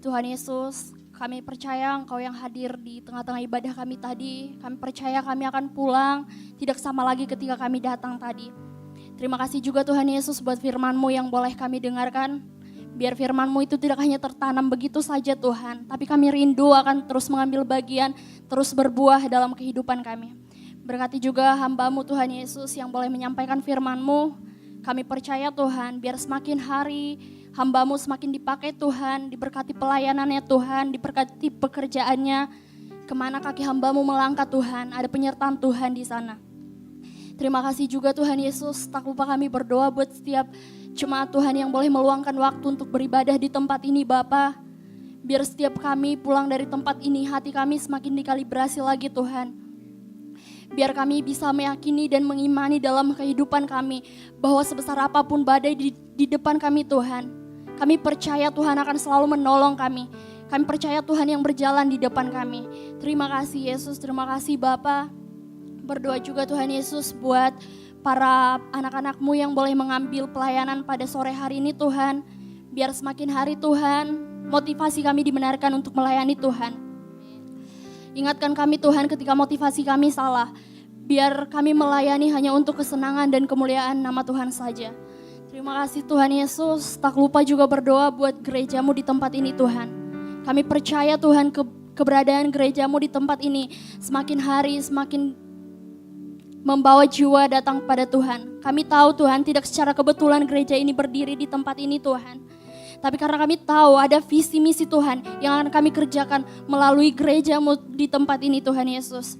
Tuhan Yesus, kami percaya Engkau yang hadir di tengah-tengah ibadah kami tadi. Kami percaya kami akan pulang tidak sama lagi ketika kami datang tadi. Terima kasih juga Tuhan Yesus buat firman-Mu yang boleh kami dengarkan. Biar firman-Mu itu tidak hanya tertanam begitu saja Tuhan, tapi kami rindu akan terus mengambil bagian, terus berbuah dalam kehidupan kami. Berkati juga hamba-Mu Tuhan Yesus yang boleh menyampaikan firman-Mu. Kami percaya Tuhan, biar semakin hari hamba-Mu semakin dipakai Tuhan, diberkati pelayanannya Tuhan, diberkati pekerjaannya. Kemana kaki hamba-Mu melangkah Tuhan, ada penyertaan Tuhan di sana. Terima kasih juga Tuhan Yesus, tak lupa kami berdoa buat setiap jemaat Tuhan yang boleh meluangkan waktu untuk beribadah di tempat ini Bapa. Biar setiap kami pulang dari tempat ini, hati kami semakin dikalibrasi lagi Tuhan. Biar kami bisa meyakini dan mengimani dalam kehidupan kami, bahwa sebesar apapun badai di depan kami Tuhan, kami percaya Tuhan akan selalu menolong kami. Kami percaya Tuhan yang berjalan di depan kami. Terima kasih Yesus, terima kasih Bapa. Berdoa juga Tuhan Yesus buat para anak-anak-Mu yang boleh mengambil pelayanan pada sore hari ini Tuhan. Biar semakin hari Tuhan, motivasi kami dibenarkan untuk melayani Tuhan. Ingatkan kami Tuhan ketika motivasi kami salah. Biar kami melayani hanya untuk kesenangan dan kemuliaan nama Tuhan saja. Terima kasih Tuhan Yesus. Tak lupa juga berdoa buat gereja-Mu di tempat ini Tuhan. Kami percaya Tuhan keberadaan gereja-Mu di tempat ini semakin hari semakin membawa jiwa datang pada Tuhan. Kami tahu Tuhan tidak secara kebetulan gereja ini berdiri di tempat ini Tuhan. Tapi karena kami tahu ada visi misi Tuhan yang akan kami kerjakan melalui gereja-Mu di tempat ini Tuhan Yesus.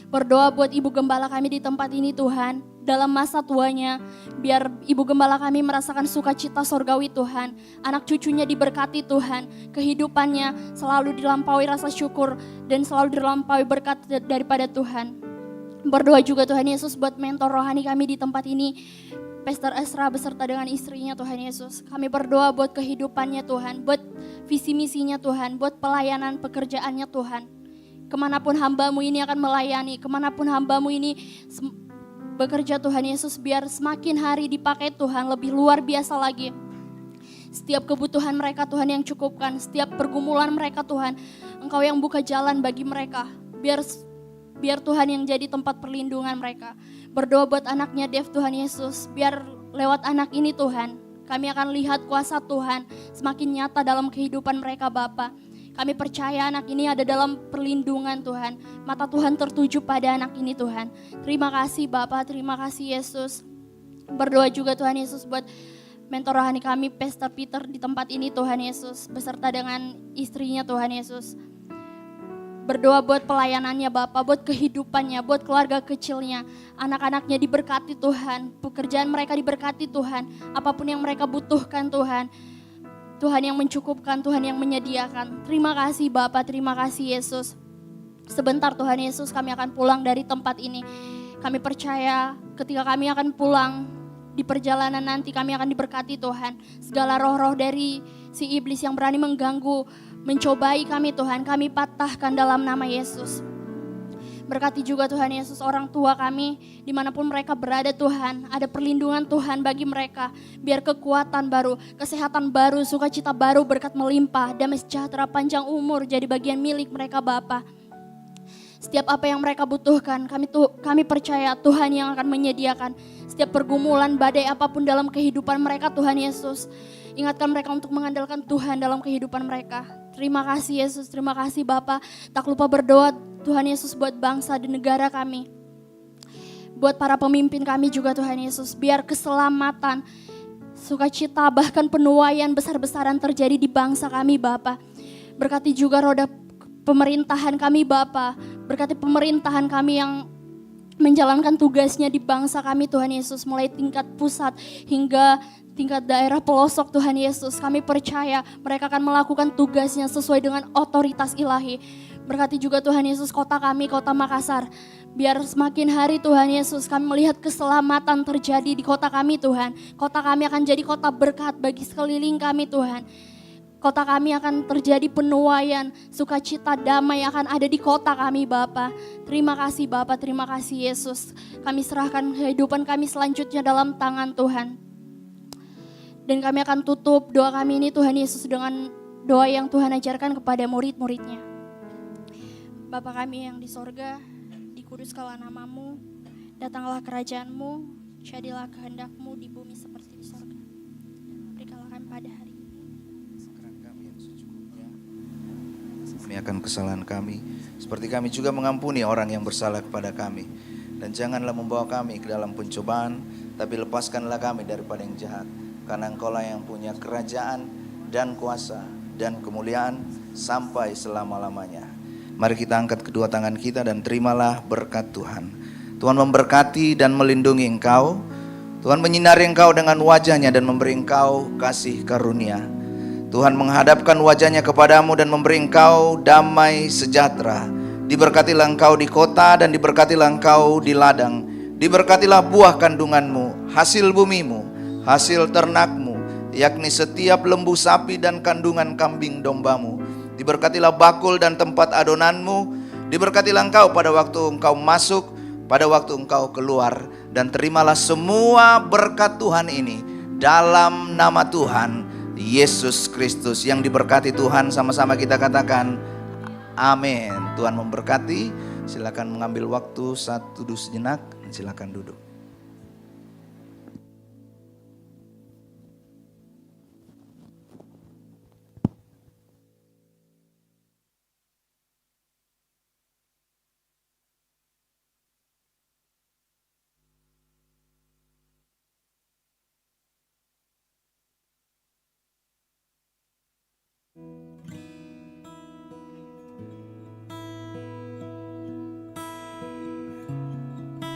Berdoa buat Ibu Gembala kami di tempat ini Tuhan. Dalam masa tuanya, biar Ibu Gembala kami merasakan sukacita sorgawi Tuhan. Anak cucunya diberkati Tuhan. Kehidupannya selalu dilampaui rasa syukur dan selalu dilampaui berkat daripada Tuhan. Berdoa juga Tuhan Yesus buat mentor rohani kami di tempat ini. Pastor Esra beserta dengan istrinya Tuhan Yesus. Kami berdoa buat kehidupannya Tuhan. Buat visi misinya Tuhan. Buat pelayanan pekerjaannya Tuhan. Kemanapun hamba-Mu ini akan melayani, kemanapun hamba-Mu ini bekerja Tuhan Yesus, biar semakin hari dipakai Tuhan lebih luar biasa lagi. Setiap kebutuhan mereka Tuhan yang cukupkan, setiap pergumulan mereka Tuhan, Engkau yang buka jalan bagi mereka. Biar Tuhan yang jadi tempat perlindungan mereka. Berdoa buat anaknya Dev Tuhan Yesus, biar lewat anak ini Tuhan, kami akan lihat kuasa Tuhan semakin nyata dalam kehidupan mereka Bapa. Kami percaya anak ini ada dalam perlindungan Tuhan. Mata Tuhan tertuju pada anak ini Tuhan. Terima kasih Bapak, terima kasih Yesus. Berdoa juga Tuhan Yesus buat mentor rohani kami, Pastor Peter di tempat ini Tuhan Yesus. Beserta dengan istrinya Tuhan Yesus. Berdoa buat pelayanannya Bapak, buat kehidupannya, buat keluarga kecilnya. Anak-anaknya diberkati Tuhan, pekerjaan mereka diberkati Tuhan. Apapun yang mereka butuhkan Tuhan. Tuhan yang mencukupkan, Tuhan yang menyediakan. Terima kasih Bapa, terima kasih Yesus. Sebentar Tuhan Yesus kami akan pulang dari tempat ini. Kami percaya ketika kami akan pulang di perjalanan nanti kami akan diberkati Tuhan. Segala roh-roh dari si iblis yang berani mengganggu, mencobai kami Tuhan, kami patahkan dalam nama Yesus. Berkati juga Tuhan Yesus orang tua kami dimanapun mereka berada Tuhan. Ada perlindungan Tuhan bagi mereka. Biar kekuatan baru, kesehatan baru, sukacita baru, berkat melimpah, damai sejahtera panjang umur jadi bagian milik mereka Bapa. Setiap apa yang mereka butuhkan kami percaya Tuhan yang akan menyediakan. Setiap pergumulan badai apapun dalam kehidupan mereka Tuhan Yesus. Ingatkan mereka untuk mengandalkan Tuhan dalam kehidupan mereka. Terima kasih Yesus, terima kasih Bapa. Tak lupa berdoa Tuhan Yesus buat bangsa dan negara kami. Buat para pemimpin kami juga Tuhan Yesus. Biar keselamatan, sukacita bahkan penuaian besar-besaran terjadi di bangsa kami Bapa. Berkati juga roda pemerintahan kami Bapa. Berkati pemerintahan kami yang menjalankan tugasnya di bangsa kami Tuhan Yesus. Mulai tingkat pusat hingga tingkat daerah pelosok Tuhan Yesus. Kami percaya mereka akan melakukan tugasnya sesuai dengan otoritas ilahi. Berkati juga Tuhan Yesus kota kami, kota Makassar. Biar semakin hari Tuhan Yesus kami melihat keselamatan terjadi di kota kami Tuhan. Kota kami akan jadi kota berkat bagi sekeliling kami Tuhan. Kota kami akan terjadi penuaian, sukacita, damai akan ada di kota kami Bapa. Terima kasih Bapa, terima kasih Yesus. Kami serahkan kehidupan kami selanjutnya dalam tangan Tuhan. Dan kami akan tutup doa kami ini Tuhan Yesus dengan doa yang Tuhan ajarkan kepada murid-muridnya. Bapa kami yang di sorga, dikuduskanlah namamu, datanglah kerajaanmu, jadilah kehendakmu di bumi seperti di sorga. Berikanlah kami pada hari ini makanan kami yang secukupnya. Kami akan kesalahan kami, seperti kami juga mengampuni orang yang bersalah kepada kami. Dan janganlah membawa kami ke dalam pencobaan, tapi lepaskanlah kami daripada yang jahat. karena Engkaulah yang punya kerajaan dan kuasa dan kemuliaan sampai selama-lamanya. Mari kita angkat kedua tangan kita dan terimalah berkat Tuhan. Tuhan memberkati dan melindungi engkau. Tuhan menyinari engkau dengan wajah-Nya dan memberi engkau kasih karunia. Tuhan menghadapkan wajah-Nya kepadamu dan memberi engkau damai sejahtera. Diberkatilah engkau di kota dan diberkatilah engkau di ladang. Diberkatilah buah kandunganmu, hasil bumimu, hasil ternakmu, yakni setiap lembu sapi dan kandungan kambing dombamu. Diberkatilah bakul dan tempat adonanmu. Diberkatilah engkau pada waktu engkau masuk, pada waktu engkau keluar. Dan terimalah semua berkat Tuhan ini dalam nama Tuhan Yesus Kristus. Yang diberkati Tuhan, sama-sama kita katakan amin. Tuhan memberkati. Silakan mengambil waktu satu sejenak. Silakan duduk.